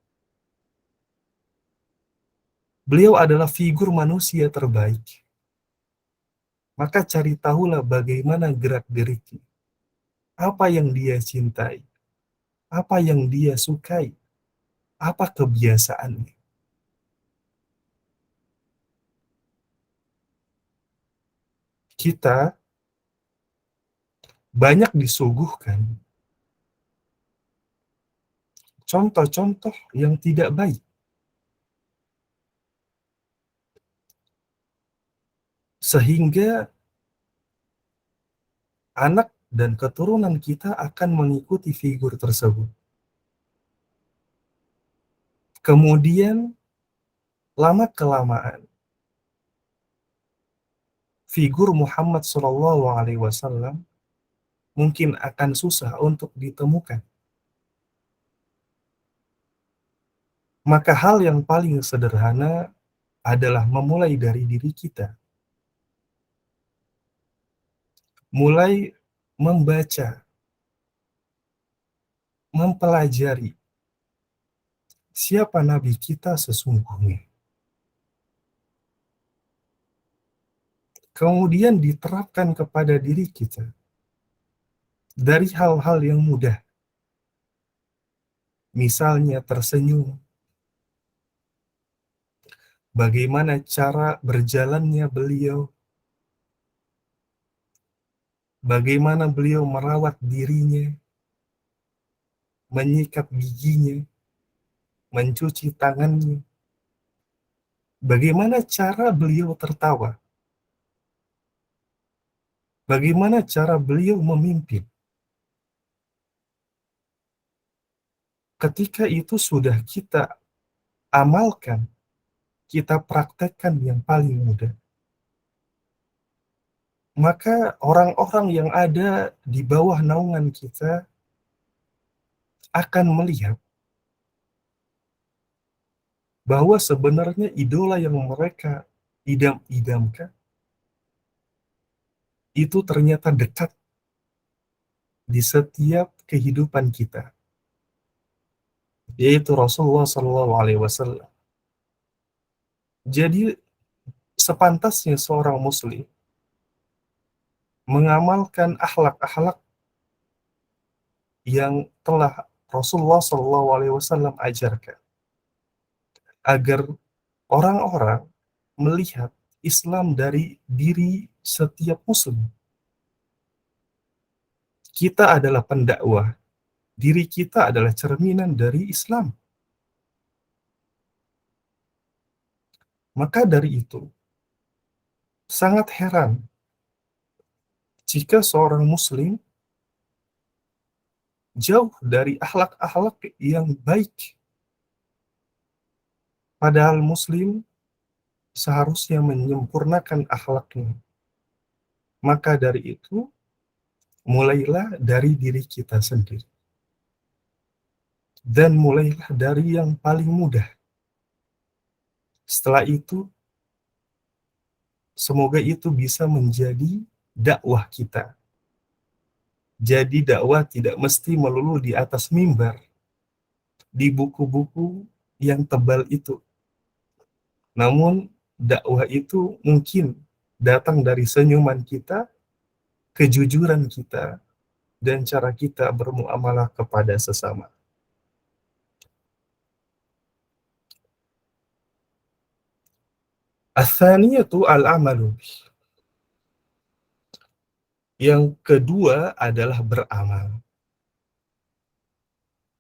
Beliau adalah figur manusia terbaik. Maka cari tahulah bagaimana gerak-geriknya. Apa yang dia cintai, apa yang dia sukai, apa kebiasaannya. Kita banyak disuguhkan contoh-contoh yang tidak baik. Sehingga anak dan keturunan kita akan mengikuti figur tersebut. Kemudian lama-kelamaan figur Muhammad SAW mungkin akan susah untuk ditemukan. Maka hal yang paling sederhana adalah memulai dari diri kita. Mulai membaca, mempelajari siapa Nabi kita sesungguhnya. Kemudian diterapkan kepada diri kita dari hal-hal yang mudah. Misalnya tersenyum, bagaimana cara berjalannya beliau, bagaimana beliau merawat dirinya, menyikat giginya, mencuci tangannya, bagaimana cara beliau tertawa, bagaimana cara beliau memimpin. Ketika itu sudah kita amalkan, kita praktekkan yang paling mudah, maka orang-orang yang ada di bawah naungan kita akan melihat bahwa sebenarnya idola yang mereka idam-idamkan itu ternyata dekat di setiap kehidupan kita, yaitu Rasulullah Shallallahu Alaihi Wasallam. Jadi sepantasnya seorang muslim mengamalkan akhlak-akhlak yang telah Rasulullah Shallallahu Alaihi Wasallam ajarkan, agar orang-orang melihat Islam dari diri setiap muslim. Kita adalah pendakwah, diri kita adalah cerminan dari Islam. Maka dari itu, sangat heran jika seorang muslim jauh dari akhlak-akhlak yang baik. Padahal muslim seharusnya menyempurnakan akhlaknya. Maka dari itu, mulailah dari diri kita sendiri. Dan mulailah dari yang paling mudah. Setelah itu, semoga itu bisa menjadi dakwah kita. Jadi dakwah tidak mesti melulu di atas mimbar, di buku-buku yang tebal itu. Namun dakwah itu mungkin datang dari senyuman kita, kejujuran kita, dan cara kita bermuamalah kepada sesama. Ats-tsaniyatu al-amalu. Yang kedua adalah beramal.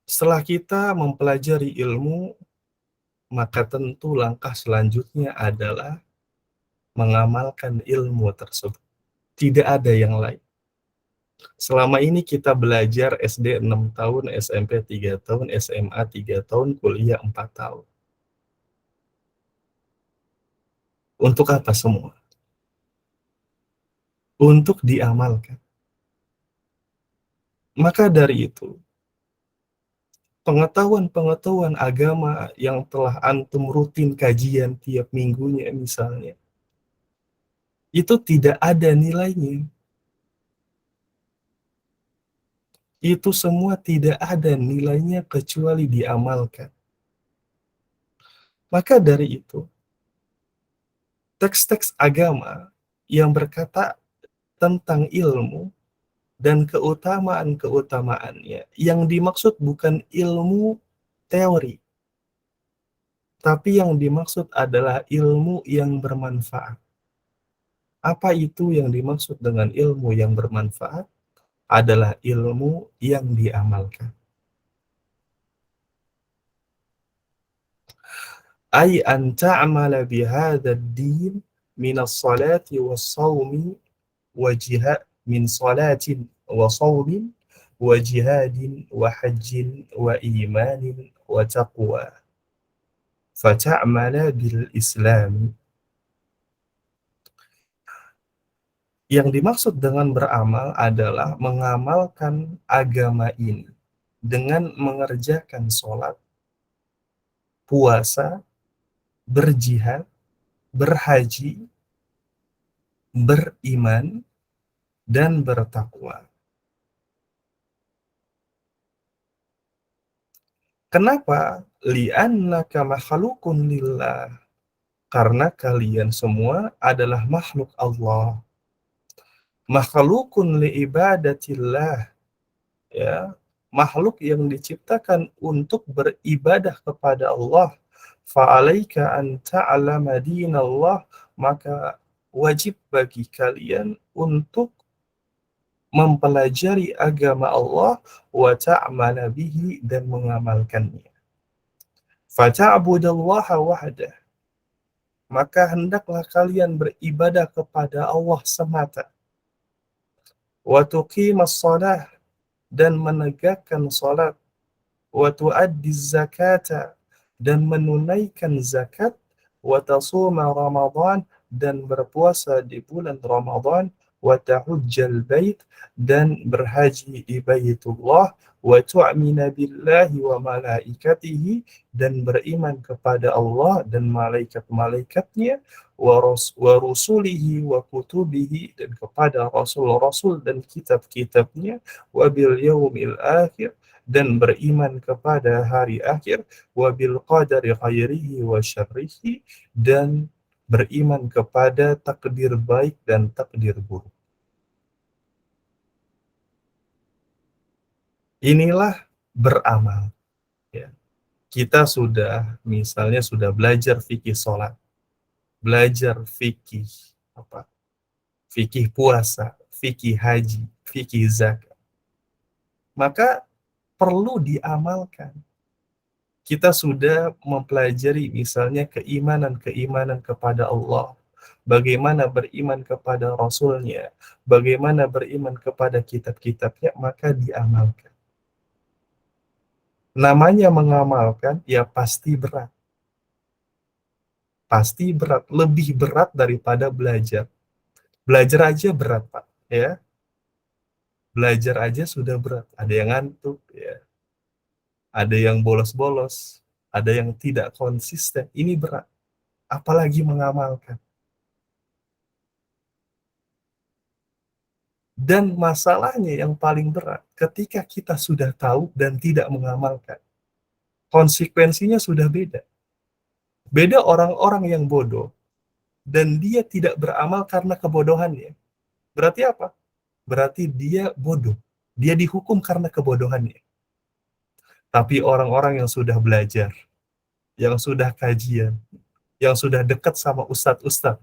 Setelah kita mempelajari ilmu, maka tentu langkah selanjutnya adalah mengamalkan ilmu tersebut. Tidak ada yang lain. Selama ini kita belajar SD 6 tahun, SMP 3 tahun, SMA 3 tahun, kuliah 4 tahun. Untuk apa semua? Untuk diamalkan. Maka dari itu, pengetahuan-pengetahuan agama yang telah antum rutin kajian tiap minggunya misalnya, itu tidak ada nilainya. Itu semua tidak ada nilainya kecuali diamalkan. Maka dari itu, teks-teks agama yang berkata tentang ilmu dan keutamaan-keutamaannya, yang dimaksud bukan ilmu teori, tapi yang dimaksud adalah ilmu yang bermanfaat. Apa itu yang dimaksud dengan ilmu yang bermanfaat? Adalah ilmu yang diamalkan. Ay an ta'amala bihadha ad-din min as-salati was-sawmi wa jihad min salatin wa sawmin wa jihadin wa hajjin wa imanin wa taqwa. Fata'amala bil Islam. Yang dimaksud dengan beramal adalah mengamalkan agama ini dengan mengerjakan sholat, puasa, berjihad, berhaji, beriman, dan bertakwa. Kenapa? Li'annaka makhlukun lillah. Karena kalian semua adalah makhluk Allah. Makhlukun liibadatillah. Ya, makhluk yang diciptakan untuk beribadah kepada Allah. Fa'alaika an ta'lama dinallah, maka wajib bagi kalian untuk mempelajari agama Allah wa ta'mala bihi, dan mengamalkannya. Fata'budallaha wahdah, maka hendaklah kalian beribadah kepada Allah semata. Wa tuqimas shalah, dan menegakkan salat. Wa tuaddiz zakata, dan menunaikan zakat. Wa tasuma Ramadan, dan berpuasa di bulan Ramadan. wa tahujjal bait, dan berhaji di Baitullah, wa tu'mina billahi wa malaikatihi, dan beriman kepada Allah dan malaikat-malaikatnya, wa rusulihi wa kutubihi, dan kepada rasul-rasul dan kitab-kitabnya, wa bil yaumil akhir, dan beriman kepada hari akhir, wa bil qadari khairihi wa syarrihi, dan beriman kepada takdir baik dan takdir buruk. Inilah beramal. Ya. Kita misalnya sudah belajar fikih sholat, belajar fikih apa? Fikih puasa, fikih haji, fikih zakat. Maka perlu diamalkan. Kita sudah mempelajari misalnya keimanan kepada Allah, bagaimana beriman kepada Rasulnya, bagaimana beriman kepada kitab-kitabnya, maka diamalkan. Namanya mengamalkan, ya pasti berat. Pasti berat, lebih berat daripada belajar. Belajar aja berat, Pak. Ya, belajar aja sudah berat. Ada yang ngantuk, ya. Ada yang bolos-bolos, ada yang tidak konsisten. Ini berat. Apalagi mengamalkan. Dan masalahnya yang paling berat, ketika kita sudah tahu dan tidak mengamalkan, konsekuensinya sudah beda. Beda orang-orang yang bodoh, dan dia tidak beramal karena kebodohannya. Berarti apa? Berarti dia bodoh. Dia dihukum karena kebodohannya. Tapi orang-orang yang sudah belajar, yang sudah kajian, yang sudah dekat sama ustadz-ustadz,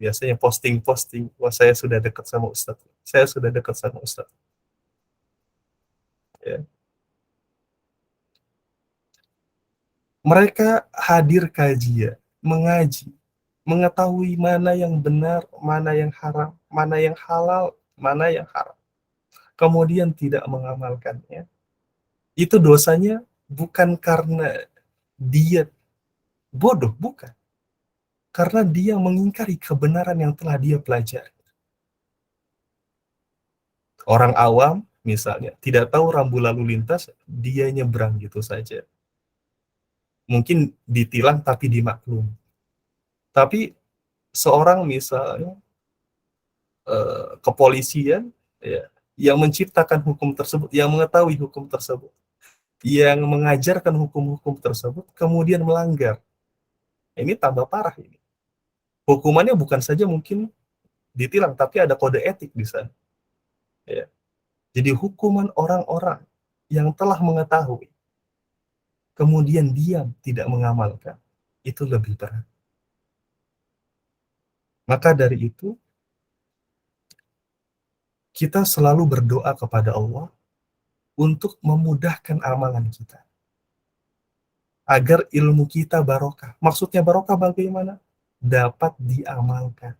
biasanya posting-posting, wah saya sudah dekat sama ustadz, saya sudah dekat sama ustadz. Ya. Mereka hadir kajian, mengaji, mengetahui mana yang benar, mana yang haram, mana yang halal, mana yang haram. Kemudian tidak mengamalkannya. Itu dosanya bukan karena dia bodoh, bukan. Karena dia mengingkari kebenaran yang telah dia pelajari. Orang awam, misalnya, tidak tahu rambu lalu lintas, dia nyebrang gitu saja. Mungkin ditilang tapi dimaklum. Tapi seorang misalnya kepolisian, ya, yang menciptakan hukum tersebut, yang mengetahui hukum tersebut, yang mengajarkan hukum-hukum tersebut, kemudian melanggar. Ini tambah parah ini. Hukumannya bukan saja mungkin ditilang, tapi ada kode etik di sana. Ya. Jadi hukuman orang-orang yang telah mengetahui, kemudian diam, tidak mengamalkan, itu lebih berat. Maka dari itu, kita selalu berdoa kepada Allah untuk memudahkan amalan kita. Agar ilmu kita barokah. Maksudnya barokah bagaimana? Dapat diamalkan.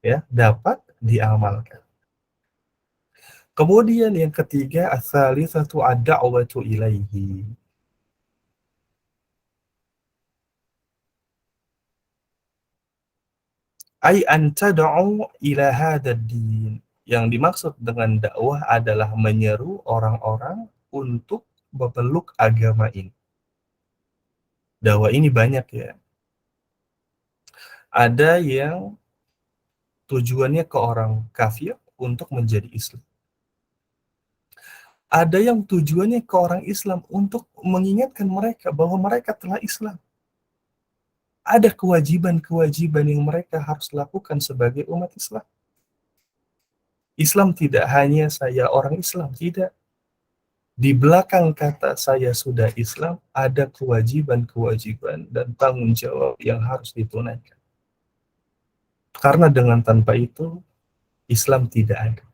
Ya, dapat diamalkan. Kemudian yang ketiga, ats-tsalitsatu ad-da'watu ilaihi. Ai an tad'u ila hadzal din. Yang dimaksud dengan dakwah adalah menyeru orang-orang untuk memeluk agama ini. Dakwah ini banyak ya. Ada yang tujuannya ke orang kafir untuk menjadi Islam. Ada yang tujuannya ke orang Islam untuk mengingatkan mereka bahwa mereka telah Islam. Ada kewajiban-kewajiban yang mereka harus lakukan sebagai umat Islam. Islam tidak hanya saya orang Islam, tidak. Di belakang kata saya sudah Islam, ada kewajiban-kewajiban dan tanggung jawab yang harus ditunaikan. Karena dengan tanpa itu, Islam tidak ada.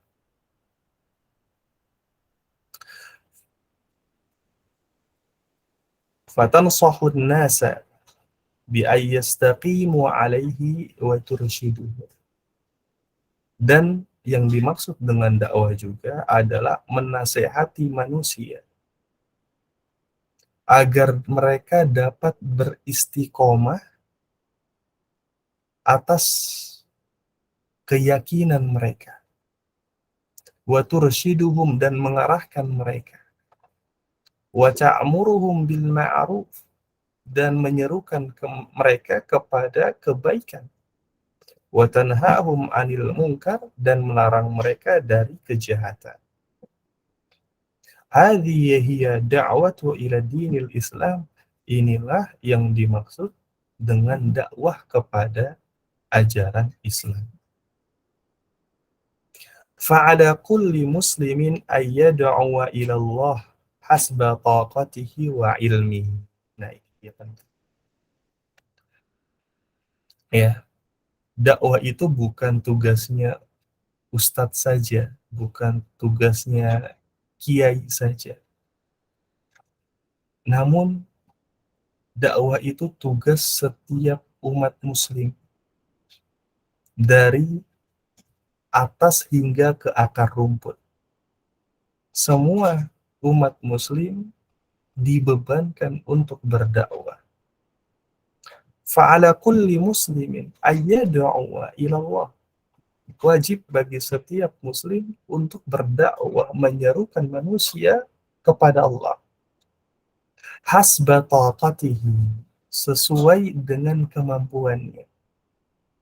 Fatansahun nasa bi'ayyastaqimu alaihi wa turshiduhu. Dan yang dimaksud dengan dakwah juga adalah menasehati manusia agar mereka dapat beristiqomah atas keyakinan mereka, wa turshiduhum dan mengarahkan mereka, wa ta'muruhum bil ma'ruf dan menyerukan mereka kepada kebaikan, wa tanhahum 'anil munkar dan melarang mereka dari kejahatan. Hadhihi hiya da'watu ila dinil Islam. Inilah yang dimaksud dengan dakwah kepada ajaran Islam. Fa'ala kulli muslimin ayyad'uwa ila Allah hasba taqatihi wa ilmihi. Nah, ini dia penting. Ya, dakwah itu bukan tugasnya ustadz saja, bukan tugasnya kiai saja. Namun dakwah itu tugas setiap umat muslim dari atas hingga ke akar rumput. Semua umat muslim dibebankan untuk berdakwah. Fa'ala kulli muslimin ayyad'uwa ila Allah. Wajib bagi setiap muslim untuk berdakwah menyerukan manusia kepada Allah. Hasba taqatihi, sesuai dengan kemampuannya.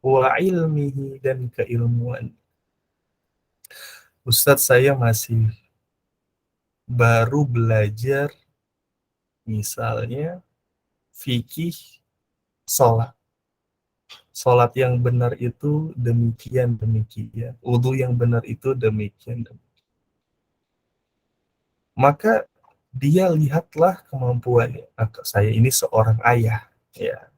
Wa ilmihi dan keilmuan. Ustadz, saya masih baru belajar misalnya fikih sholat. Sholat yang benar itu demikian. Wudu yang benar itu demikian. Maka dia lihatlah kemampuannya. Saya ini seorang ayah. Ya.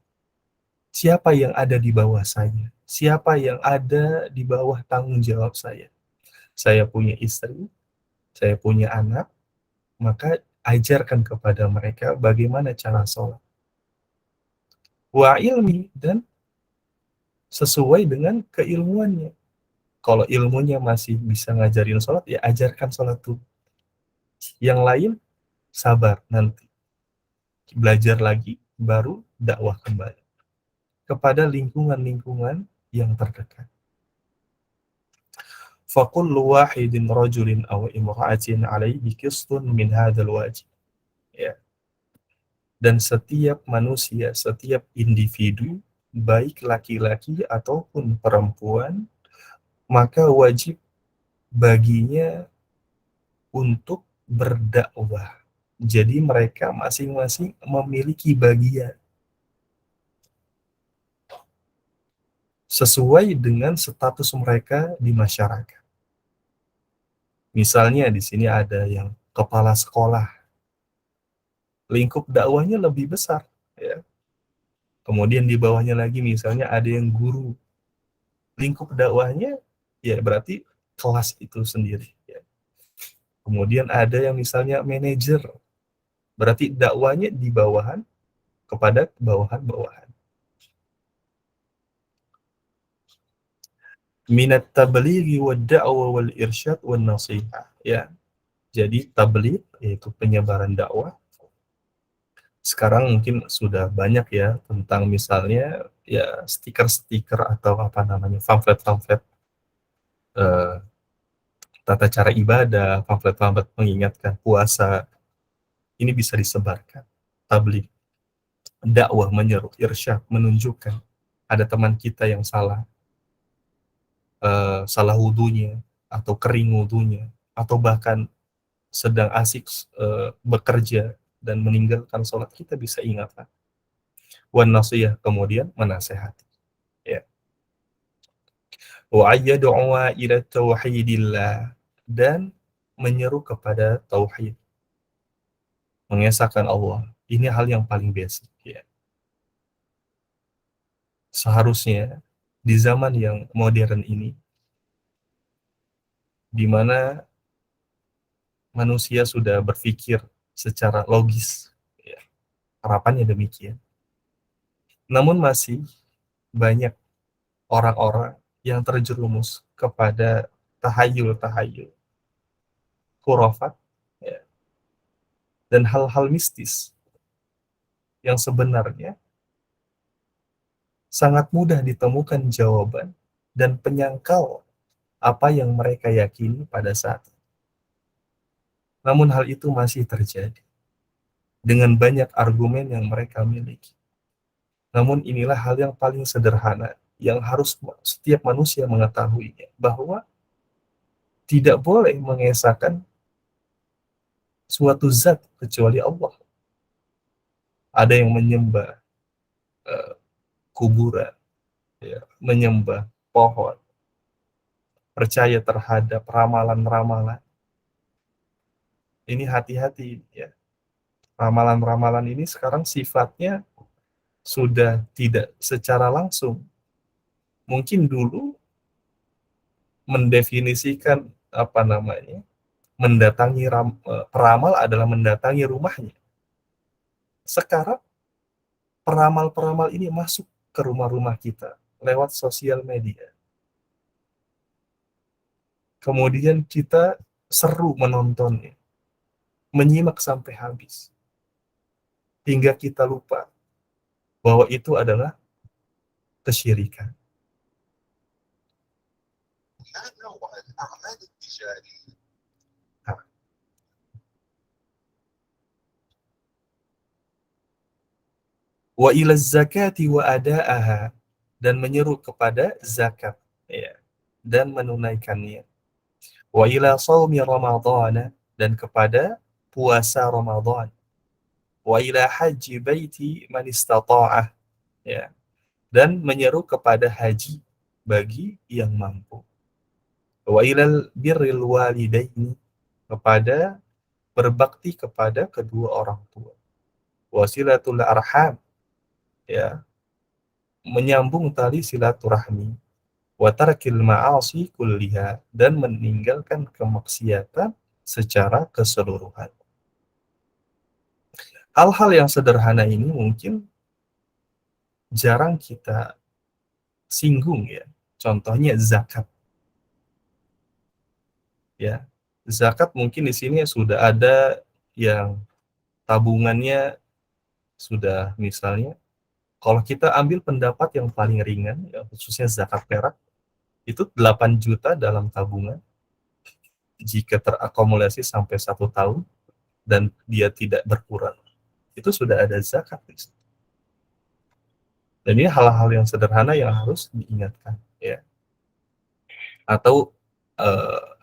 Siapa yang ada di bawah saya? Siapa yang ada di bawah tanggung jawab saya? Saya punya istri, saya punya anak, maka ajarkan kepada mereka bagaimana cara sholat. Wa ilmi, dan sesuai dengan keilmuannya. Kalau ilmunya masih bisa ngajarin sholat, ya ajarkan sholat tuh. Yang lain, sabar nanti. Belajar lagi, baru dakwah kembali. Kepada lingkungan-lingkungan yang terdekat. Fakullu wahidin rajulin aw imra'atin alaihi qistun min hadzal wajib. Ya. Dan setiap manusia, setiap individu, baik laki-laki ataupun perempuan, maka wajib baginya untuk berdakwah. Jadi mereka masing-masing memiliki bagian sesuai dengan status mereka di masyarakat. Misalnya di sini ada yang kepala sekolah, lingkup dakwahnya lebih besar, ya. Kemudian di bawahnya lagi misalnya ada yang guru, lingkup dakwahnya ya berarti kelas itu sendiri, ya. Kemudian ada yang misalnya manajer, berarti dakwahnya di bawahan kepada bawahan-bawahan. Minat tablighi wa da'wa wal irsyad wan nasiha, ya. Jadi tabligh yaitu penyebaran dakwah. Sekarang mungkin sudah banyak ya tentang misalnya ya stiker-stiker atau apa namanya pamflet-pamflet tata cara ibadah, pamflet-pamflet mengingatkan puasa. Ini bisa disebarkan. Tabligh, dakwah, menyeru, irsyad, menunjukkan ada teman kita yang salah wudunya atau kering wudunya atau bahkan sedang asik bekerja dan meninggalkan sholat, kita bisa ingatkan. Wan nasihah, kemudian menasehati, ya. Wa ayyad'uwa ila tauhidillah, dan menyeru kepada tauhid, mengesahkan Allah. Ini hal yang paling basic, ya. Seharusnya di zaman yang modern ini, di mana manusia sudah berpikir secara logis, ya, harapannya demikian. Namun masih banyak orang-orang yang terjerumus kepada tahayul-tahayul, khurafat, ya, dan hal-hal mistis yang sebenarnya sangat mudah ditemukan jawaban dan penyangkal apa yang mereka yakini pada saat itu. Namun hal itu masih terjadi dengan banyak argumen yang mereka miliki. Namun inilah hal yang paling sederhana yang harus setiap manusia mengetahuinya, bahwa tidak boleh mengesahkan suatu zat kecuali Allah. Ada yang menyembah uh, kuburan, ya, menyembah pohon, percaya terhadap ramalan-ramalan. Ini hati-hati, ya. Ramalan-ramalan ini sekarang sifatnya sudah tidak secara langsung. Mungkin dulu mendefinisikan apa namanya, mendatangi peramal adalah mendatangi rumahnya. Sekarang peramal-peramal ini masuk ke rumah-rumah kita lewat sosial media. Kemudian kita seru menontonnya, menyimak sampai habis, hingga kita lupa bahwa itu adalah kesyirikan. Nah, wa ila zakati wa ada'aha, dan menyeru kepada zakat, ya, dan menunaikannya. Wa ila shaumi ramadhana, dan kepada puasa Ramadan. Wa ila haji baiti man istata'ah, ya, dan menyeru kepada haji bagi yang mampu. Wa ilal birril walidaini, kepada berbakti kepada kedua orang tua. Wasilatul arham, ya, menyambung tali silaturahmi. Wa tarkil ma'asi kulliha, dan meninggalkan kemaksiatan secara keseluruhan. Hal-hal yang sederhana ini mungkin jarang kita singgung, ya. Contohnya zakat, ya. Zakat mungkin di sini sudah ada yang tabungannya sudah, misalnya kalau kita ambil pendapat yang paling ringan, ya, khususnya zakat perak, itu 8 juta dalam tabungan. Jika terakumulasi sampai 1 tahun dan dia tidak berkurang, itu sudah ada zakat. Dan ini hal-hal yang sederhana yang harus diingatkan, ya. Atau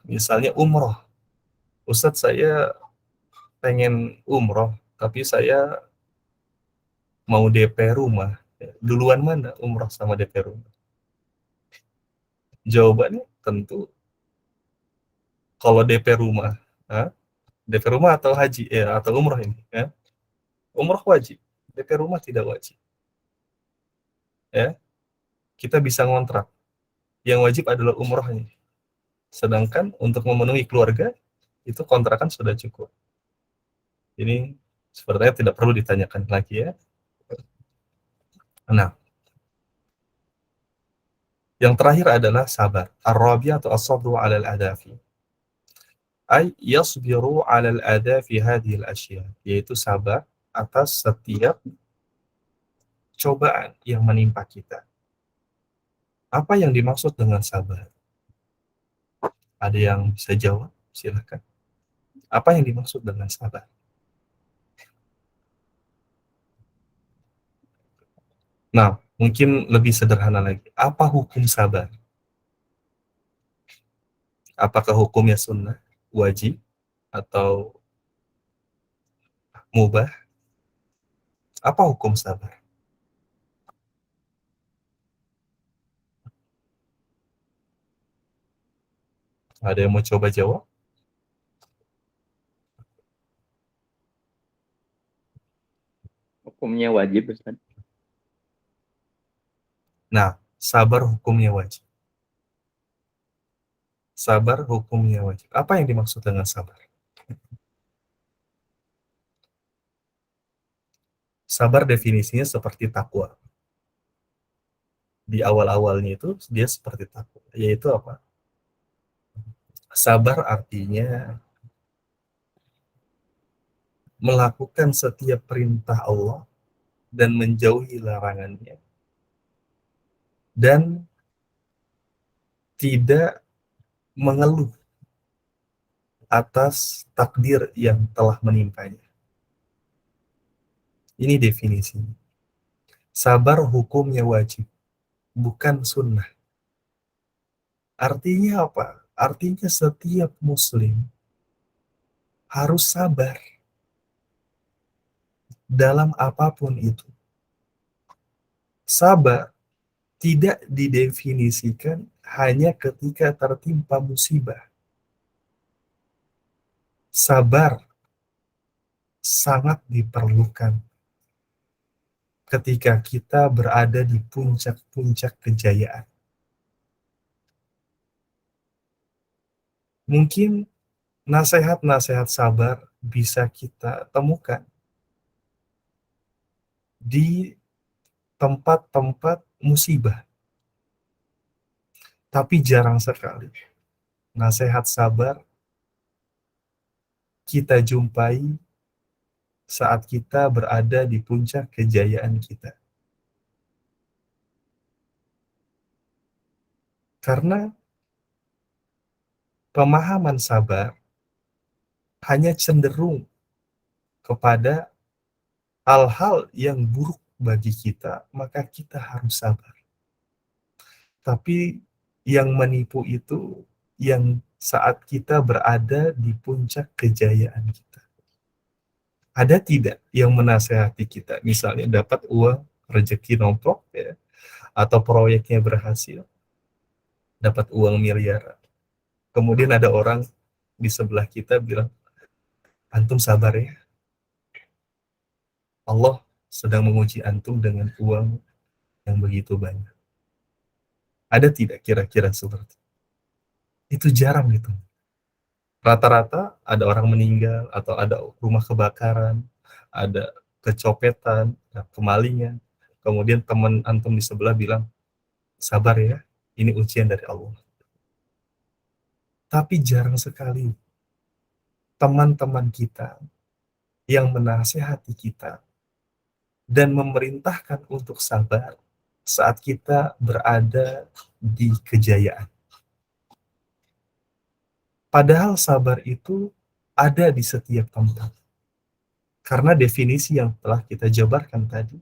misalnya umroh, Ustadz saya pengen umroh, tapi saya mau DP rumah. Duluan mana umroh sama DP rumah? Jawabannya tentu kalau DP rumah, DP rumah atau haji, ya, atau umroh ini, ya. Umroh wajib, DP rumah tidak wajib, ya. Kita bisa ngontrak, yang wajib adalah umrohnya. Sedangkan untuk memenuhi keluarga, itu kontrakan sudah cukup. Ini sepertinya tidak perlu ditanyakan lagi, ya. Nah, yang terakhir adalah sabar. Ar-rabi' atau as-sabru 'alal adafi. Ay yasbiru 'alal adafi hadhil asya, yaitu sabar atas setiap cobaan yang menimpa kita. Apa yang dimaksud dengan sabar? Ada yang bisa jawab? Silakan. Apa yang dimaksud dengan sabar? Nah, mungkin lebih sederhana lagi. Apa hukum sabar? Apakah hukumnya sunnah, wajib, atau mubah? Apa hukum sabar? Ada yang mau coba jawab? Hukumnya wajib, Ustaz. Nah, sabar hukumnya wajib. Sabar hukumnya wajib. Apa yang dimaksud dengan sabar? Sabar definisinya seperti takwa. Di awal-awalnya itu dia seperti takwa. Yaitu apa? Sabar artinya melakukan setiap perintah Allah dan menjauhi larangannya, dan tidak mengeluh atas takdir yang telah menimpanya. Ini definisinya. Sabar hukumnya wajib, bukan sunnah. Artinya apa? Artinya setiap muslim harus sabar dalam apapun itu. Sabar tidak didefinisikan hanya ketika tertimpa musibah. Sabar sangat diperlukan ketika kita berada di puncak-puncak kejayaan. Mungkin nasihat-nasihat sabar bisa kita temukan di tempat-tempat musibah. Tapi jarang sekali nasihat sabar kita jumpai saat kita berada di puncak kejayaan kita. Karena pemahaman sabar hanya cenderung kepada hal-hal yang buruk bagi kita, maka kita harus sabar. Tapi yang menipu itu yang saat kita berada di puncak kejayaan kita. Ada tidak yang menasehati kita, misalnya dapat uang, rezeki nomplok, ya, atau proyeknya berhasil, dapat uang miliaran. Kemudian ada orang di sebelah kita bilang, antum sabar ya, Allah sedang menguji antum dengan uang yang begitu banyak. Ada tidak kira-kira seperti itu? Itu jarang gitu. Rata-rata ada orang meninggal, atau ada rumah kebakaran, ada kecopetan, kemalingan. Kemudian teman antum di sebelah bilang, sabar ya, ini ujian dari Allah. Tapi jarang sekali teman-teman kita yang menasehati kita dan memerintahkan untuk sabar saat kita berada di kejayaan. Padahal sabar itu ada di setiap tempat. Karena definisi yang telah kita jabarkan tadi,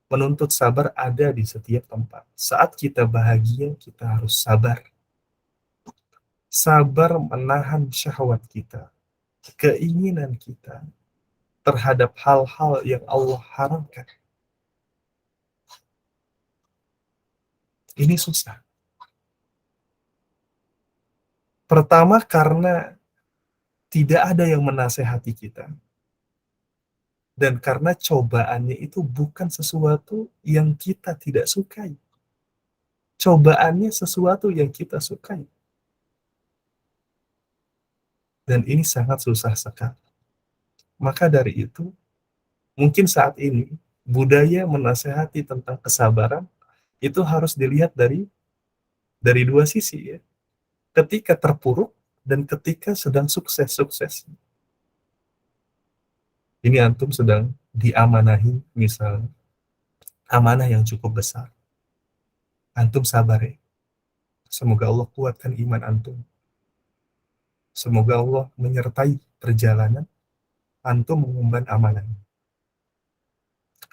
menuntut sabar ada di setiap tempat. Saat kita bahagia, kita harus sabar. Sabar menahan syahwat kita, keinginan kita terhadap hal-hal yang Allah haramkan. Ini susah. Pertama, karena tidak ada yang menasehati kita. Dan karena cobaannya itu bukan sesuatu yang kita tidak sukai. Cobaannya sesuatu yang kita sukai. Dan ini sangat susah sekali. Maka dari itu, mungkin saat ini, budaya menasehati tentang kesabaran, itu harus dilihat dari dua sisi, ya. Ketika terpuruk, dan ketika sedang sukses-sukses. Ini antum sedang diamanahi, misalnya, amanah yang cukup besar. Antum sabar ya. Semoga Allah kuatkan iman antum. Semoga Allah menyertai perjalanan antum mengemban amanah.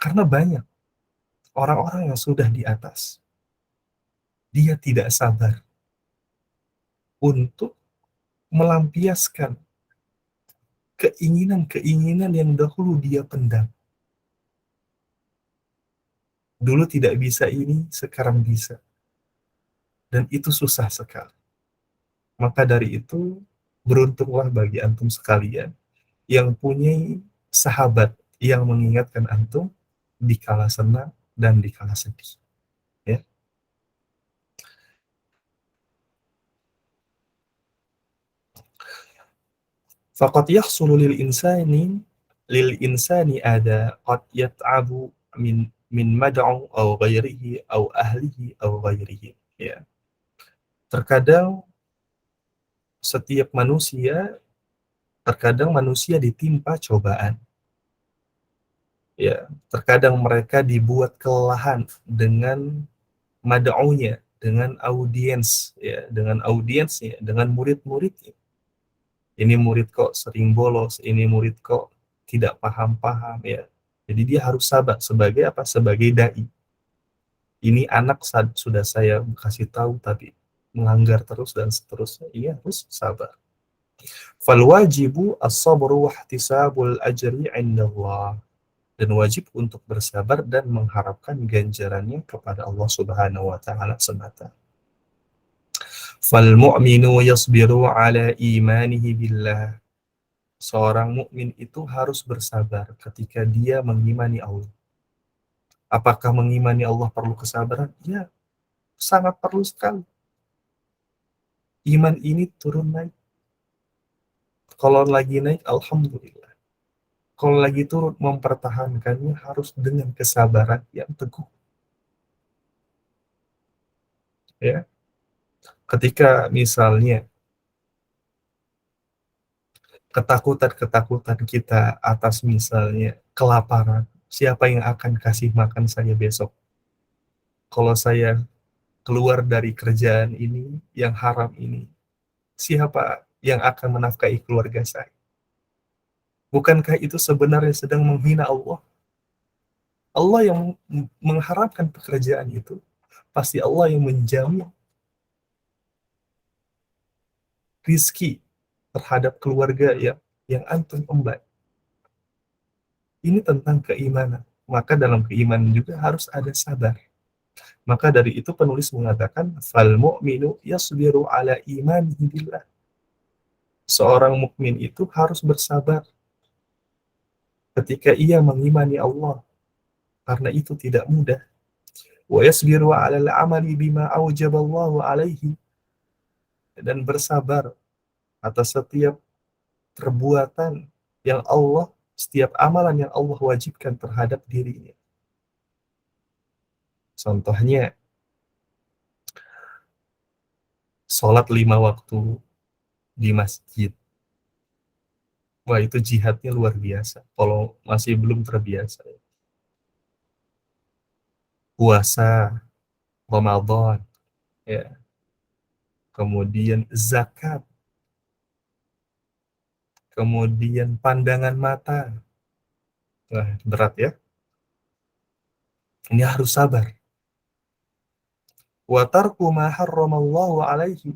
Karena banyak orang-orang yang sudah di atas, dia tidak sabar untuk melampiaskan keinginan-keinginan yang dahulu dia pendam. Dulu tidak bisa ini, sekarang bisa. Dan itu susah sekali. Maka dari itu, beruntunglah bagi antum sekalian yang punya sahabat yang mengingatkan antum di kala senang dan di kala sedih. Ya. Faqad yahsulu lil insani ada qad yat'abu min mad'u aw ghairihi aw ahlihi aw ghairihi. Ya. Terkadang manusia ditimpa cobaan. Ya, terkadang mereka dibuat kelelahan dengan mad'unya, dengan audiens ya, dengan audiensnya, dengan murid-muridnya. Ini murid kok sering bolos, ini murid kok tidak paham-paham ya. Jadi dia harus sabar sebagai apa? Sebagai dai. Ini anak sudah saya kasih tahu tapi melanggar terus dan seterusnya. Ini harus sabar. Fal wajibu as-sabru wa ihtisabul ajri 'indallah. Dan wajib untuk bersabar dan mengharapkan ganjarannya kepada Allah Subhanahu wa taala semata. Fal mu'minu yasbiru ala imanihi billah. Seorang mukmin itu harus bersabar ketika dia mengimani Allah. Apakah mengimani Allah perlu kesabaran? Ya, sangat perlu sekali. Iman ini turun naik. Kalau lagi naik, alhamdulillah. Kalau lagi turun, mempertahankannya harus dengan kesabaran yang teguh. Ya, ketika misalnya ketakutan-ketakutan kita atas misalnya kelaparan, siapa yang akan kasih makan saya besok? Kalau saya keluar dari kerjaan ini, yang haram ini, siapa yang akan menafkahi keluarga saya? Bukankah itu sebenarnya sedang menghina Allah? Allah yang mengharapkan pekerjaan itu, pasti Allah yang menjamin rizki terhadap keluarga yang antum emban. Ini tentang keimanan. Maka dalam keimanan juga harus ada sabar. Maka dari itu penulis mengatakan, fal mu'minu yasbiru ala imanihi billah. Seorang mukmin itu harus bersabar ketika ia mengimani Allah, karena itu tidak mudah. Wa yasbiru ala al-amali bima aujaballahu alaihi, dan bersabar atas setiap perbuatan yang Allah, setiap amalan yang Allah wajibkan terhadap dirinya. Contohnya, sholat 5 waktu di masjid. Wah, itu jihadnya luar biasa. Kalau masih belum terbiasa. Puasa Ramadan, ya. Kemudian zakat, kemudian pandangan mata. Wah, berat ya. Ini harus sabar. Wa tarku ma harramallahu alaihi,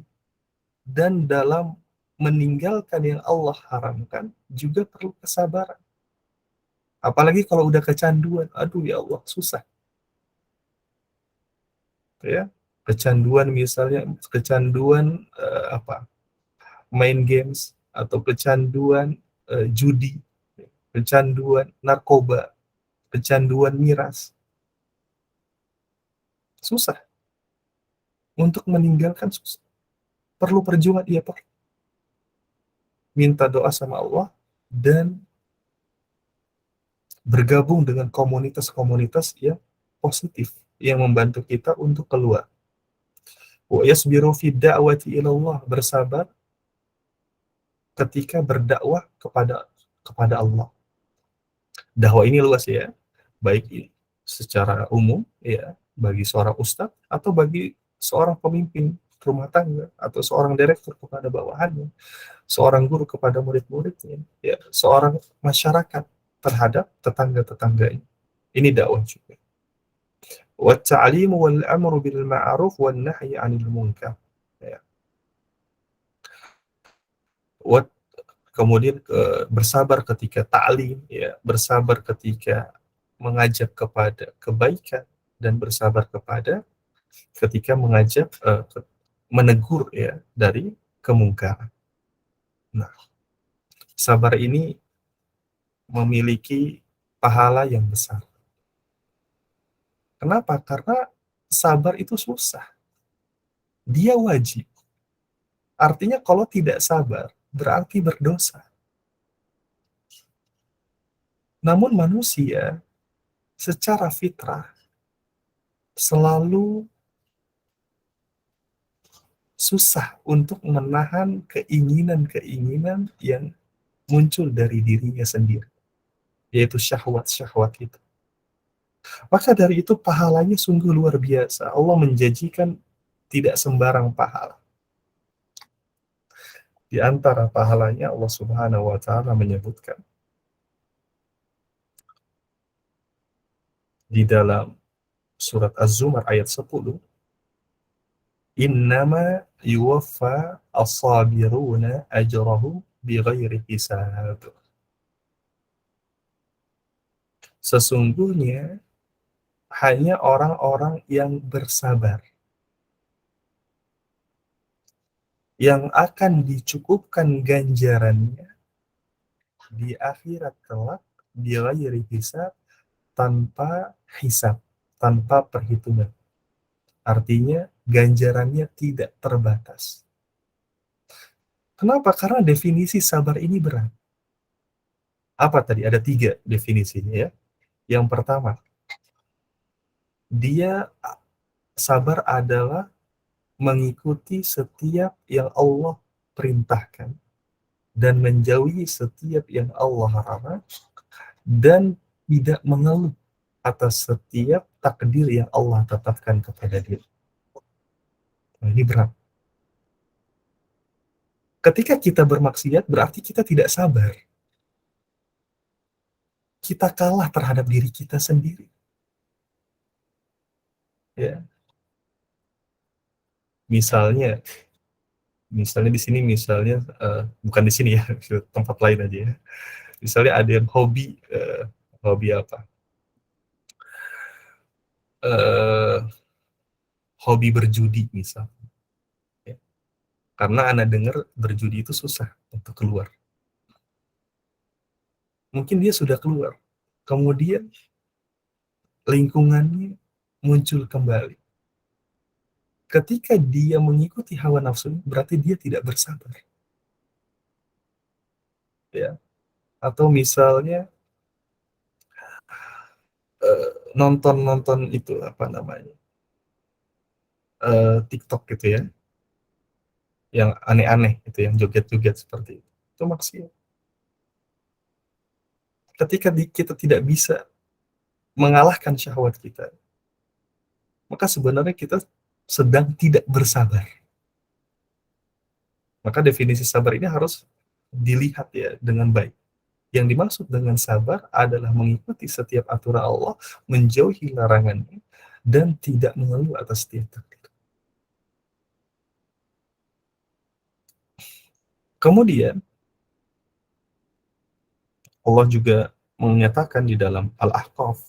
dan dalam meninggalkan yang Allah haramkan juga perlu kesabaran. Apalagi kalau udah kecanduan, aduh ya Allah, susah. Ya, kecanduan misalnya, kecanduan apa? Main games, atau kecanduan judi, kecanduan narkoba, kecanduan miras. Susah. Untuk meninggalkan susah. Perlu perjuangan, iya perlu. Minta doa sama Allah dan bergabung dengan komunitas-komunitas yang positif, yang membantu kita untuk keluar. Wa yasbiru fi da'wati ila Allah, bersabar ketika berdakwah kepada Allah. Dakwah ini luas ya, baik secara umum ya, bagi seorang ustadz atau bagi seorang pemimpin rumah tangga atau seorang direktur kepada bawahannya, seorang guru kepada murid-muridnya, ya, seorang masyarakat terhadap tetangga-tetangganya. Ini dakwah juga. Wa ta'limu wal amru bil ma'ruf wan nahyi 'anil munkar. Ya. Kemudian bersabar ketika ta'lim, ya, bersabar ketika mengajak kepada kebaikan, dan bersabar ketika mengajak menegur ya dari kemungkaran. Nah, sabar ini memiliki pahala yang besar. Kenapa? Karena sabar itu susah. Dia wajib. Artinya kalau tidak sabar, berarti berdosa. Namun manusia secara fitrah selalu susah untuk menahan keinginan-keinginan yang muncul dari dirinya sendiri, yaitu syahwat-syahwat itu. Maka dari itu pahalanya sungguh luar biasa. Allah menjanjikan tidak sembarang pahala. Di antara pahalanya Allah Subhanahu wa taala menyebutkan di dalam surat Az-Zumar ayat 10, "Innama yuwaffa as-sabiruna ajrahum bighairi hisab." Sesungguhnya hanya orang-orang yang bersabar yang akan dicukupkan ganjarannya di akhirat kelak bighairi hisab, tanpa hisab, tanpa perhitungan. Artinya ganjarannya tidak terbatas. Kenapa? Karena definisi sabar ini berat. Apa tadi? Ada 3 definisinya ya. Yang pertama, dia sabar adalah mengikuti setiap yang Allah perintahkan dan menjauhi setiap yang Allah larang, dan tidak mengeluh atas setiap takdir yang Allah tetapkan kepada dia. Nah, ini berat. Ketika kita bermaksiat berarti kita tidak sabar. Kita kalah terhadap diri kita sendiri. Ya, misalnya misalnya di sini misalnya bukan di sini ya, tempat lain aja ya. Misalnya ada yang hobi apa? Eh, Hobi berjudi misal. Ya. Karena Anda dengar berjudi itu susah untuk keluar. Mungkin dia sudah keluar. Kemudian lingkungannya muncul kembali. Ketika dia mengikuti hawa nafsu, berarti dia tidak bersabar. Ya. Atau misalnya nonton-nonton itu apa namanya? TikTok gitu ya, yang aneh-aneh gitu, yang joget-joget seperti itu. Itu maksiat. Ketika kita tidak bisa mengalahkan syahwat kita, maka sebenarnya kita sedang tidak bersabar. Maka definisi sabar ini harus dilihat ya dengan baik. Yang dimaksud dengan sabar adalah mengikuti setiap aturan Allah, menjauhi larangannya, dan tidak mengeluh atas setiap takdir. Kemudian Allah juga menyatakan di dalam Al-Ahqaf,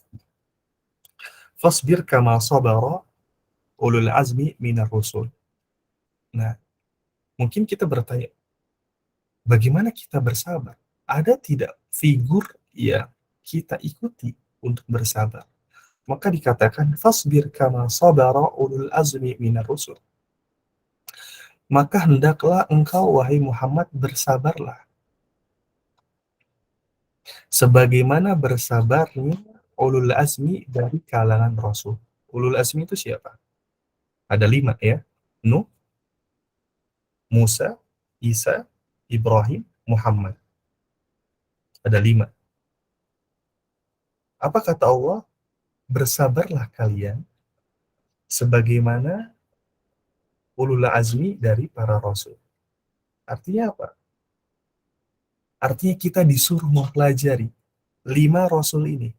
"Fasbir kama sabara ulul azmi minar rusul." Nah, mungkin kita bertanya, bagaimana kita bersabar? Ada tidak figur yang kita ikuti untuk bersabar? Maka dikatakan, "Fasbir kama sabara ulul azmi minar rusul." Maka hendaklah engkau, wahai Muhammad, bersabarlah sebagaimana bersabarnya ulul azmi dari kalangan Rasul. Ulul azmi itu siapa? Ada 5 ya. Nuh, Musa, Isa, Ibrahim, Muhammad. Ada 5. Apa kata Allah? Bersabarlah kalian sebagaimana ulul azmi dari para Rasul. Artinya apa? Artinya kita disuruh mempelajari 5 Rasul ini.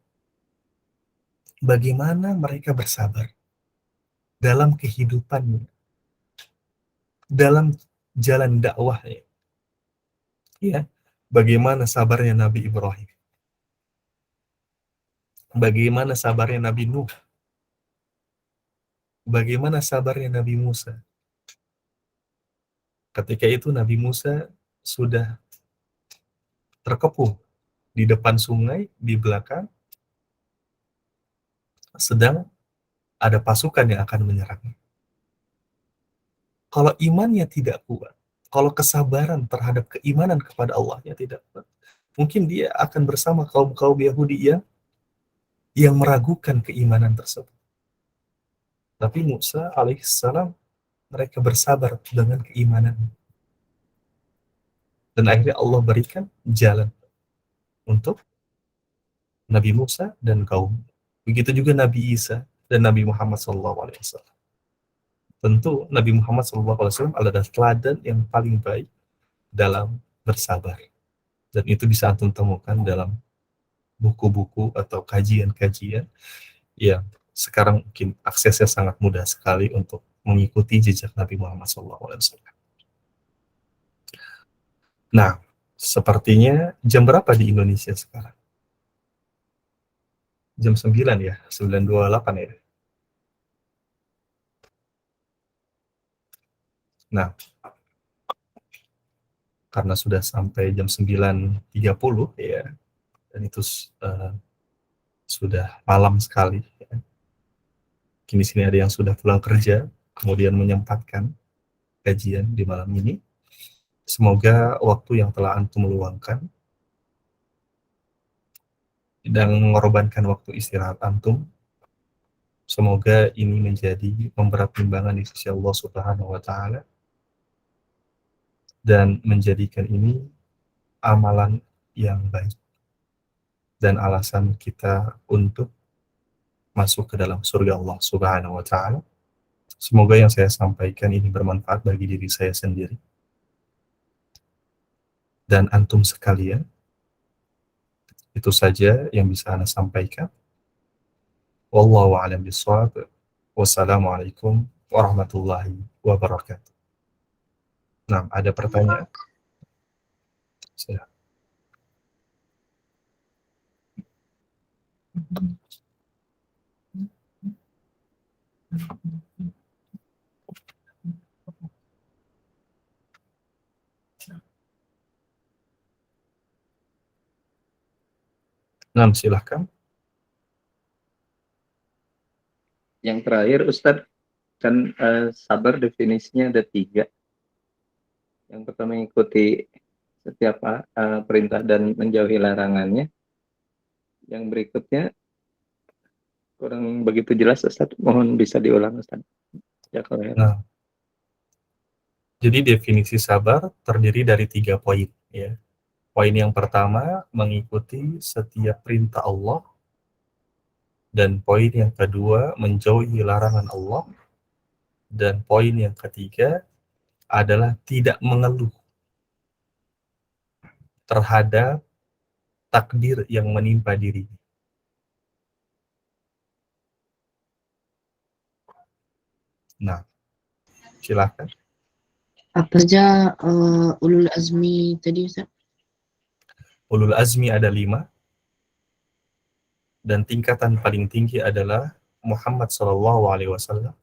Bagaimana mereka bersabar dalam kehidupannya, dalam jalan dakwahnya. Ya, bagaimana sabarnya Nabi Ibrahim, bagaimana sabarnya Nabi Nuh, bagaimana sabarnya Nabi Musa. Ketika itu Nabi Musa sudah terkepung di depan sungai, di belakang sedang ada pasukan yang akan menyerang. Kalau imannya tidak kuat, kalau kesabaran terhadap keimanan kepada Allahnya tidak kuat, mungkin dia akan bersama kaum-kaum Yahudi yang meragukan keimanan tersebut. Tapi Musa alaihissalam, mereka bersabar dengan keimanan. Dan akhirnya Allah berikan jalan untuk Nabi Musa dan kaum. Begitu juga Nabi Isa dan Nabi Muhammad SAW. tentu Nabi Muhammad SAW adalah teladan yang paling baik dalam bersabar. Dan itu bisa antum temukan dalam buku-buku atau kajian-kajian yang sekarang mungkin aksesnya sangat mudah sekali untuk mengikuti jejak Nabi Muhammad SAW. Nah, sepertinya jam berapa di Indonesia sekarang? Jam 9 ya, 9.28 ya. Nah, karena sudah sampai jam 9.30 ya, dan itu sudah malam sekali. Ya. Kini sini ada yang sudah pulang kerja, kemudian menyempatkan kajian di malam ini. Semoga waktu yang telah antum luangkan dan mengorbankan waktu istirahat antum, semoga ini menjadi pemberat timbangan di sisi Allah Subhanahu wa Ta'ala, dan menjadikan ini amalan yang baik dan alasan kita untuk masuk ke dalam surga Allah Subhanahu wa Ta'ala. Semoga yang saya sampaikan ini bermanfaat bagi diri saya sendiri dan antum sekalian. Itu saja yang bisa Anda sampaikan. Wallahu a'lam bishawab. Wassalamualaikum warahmatullahi wabarakatuh. Nah, ada pertanyaan? Silakan. Nah, silahkan. Yang terakhir Ustadz, kan sabar definisinya ada 3. Yang pertama mengikuti setiap perintah dan menjauhi larangannya. Yang berikutnya kurang begitu jelas Ustadz, mohon bisa diulang Ustadz. Ya kalau ya. Nah, jadi definisi sabar terdiri dari 3 poin. Ya. Poin yang pertama, mengikuti setiap perintah Allah. Dan poin yang kedua, menjauhi larangan Allah. Dan poin yang ketiga adalah tidak mengeluh terhadap takdir yang menimpa diri. Nah, silakan. Apa saja ulul azmi tadi Ustaz? Ulul azmi ada 5, dan tingkatan paling tinggi adalah Muhammad SAW.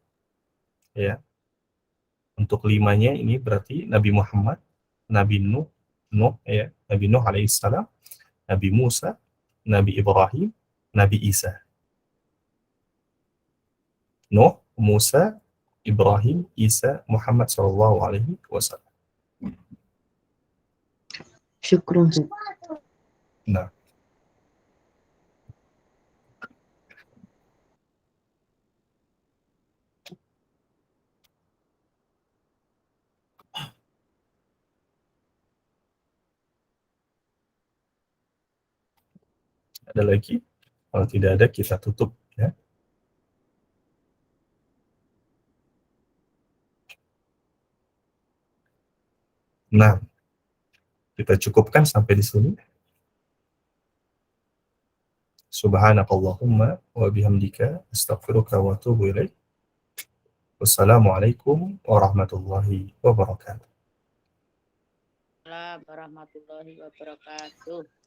Ya, untuk 5-nya ini berarti Nabi Muhammad, Nabi Nuh ya, Nabi Nuh alaihissalam, Nabi Musa, Nabi Ibrahim, Nabi Isa. Nuh, Musa, Ibrahim, Isa, Muhammad SAW. Syukron Ustaz. Nah, ada lagi? Kalau tidak ada, kita tutup ya. Nah, kita cukupkan sampai di sini. Subhanakallahumma wa bihamdika astaghfiruka wa atubu ilaik. Wassalamualaikum warahmatullahi wabarakatuh. Warahmatullahi wabarakatuh.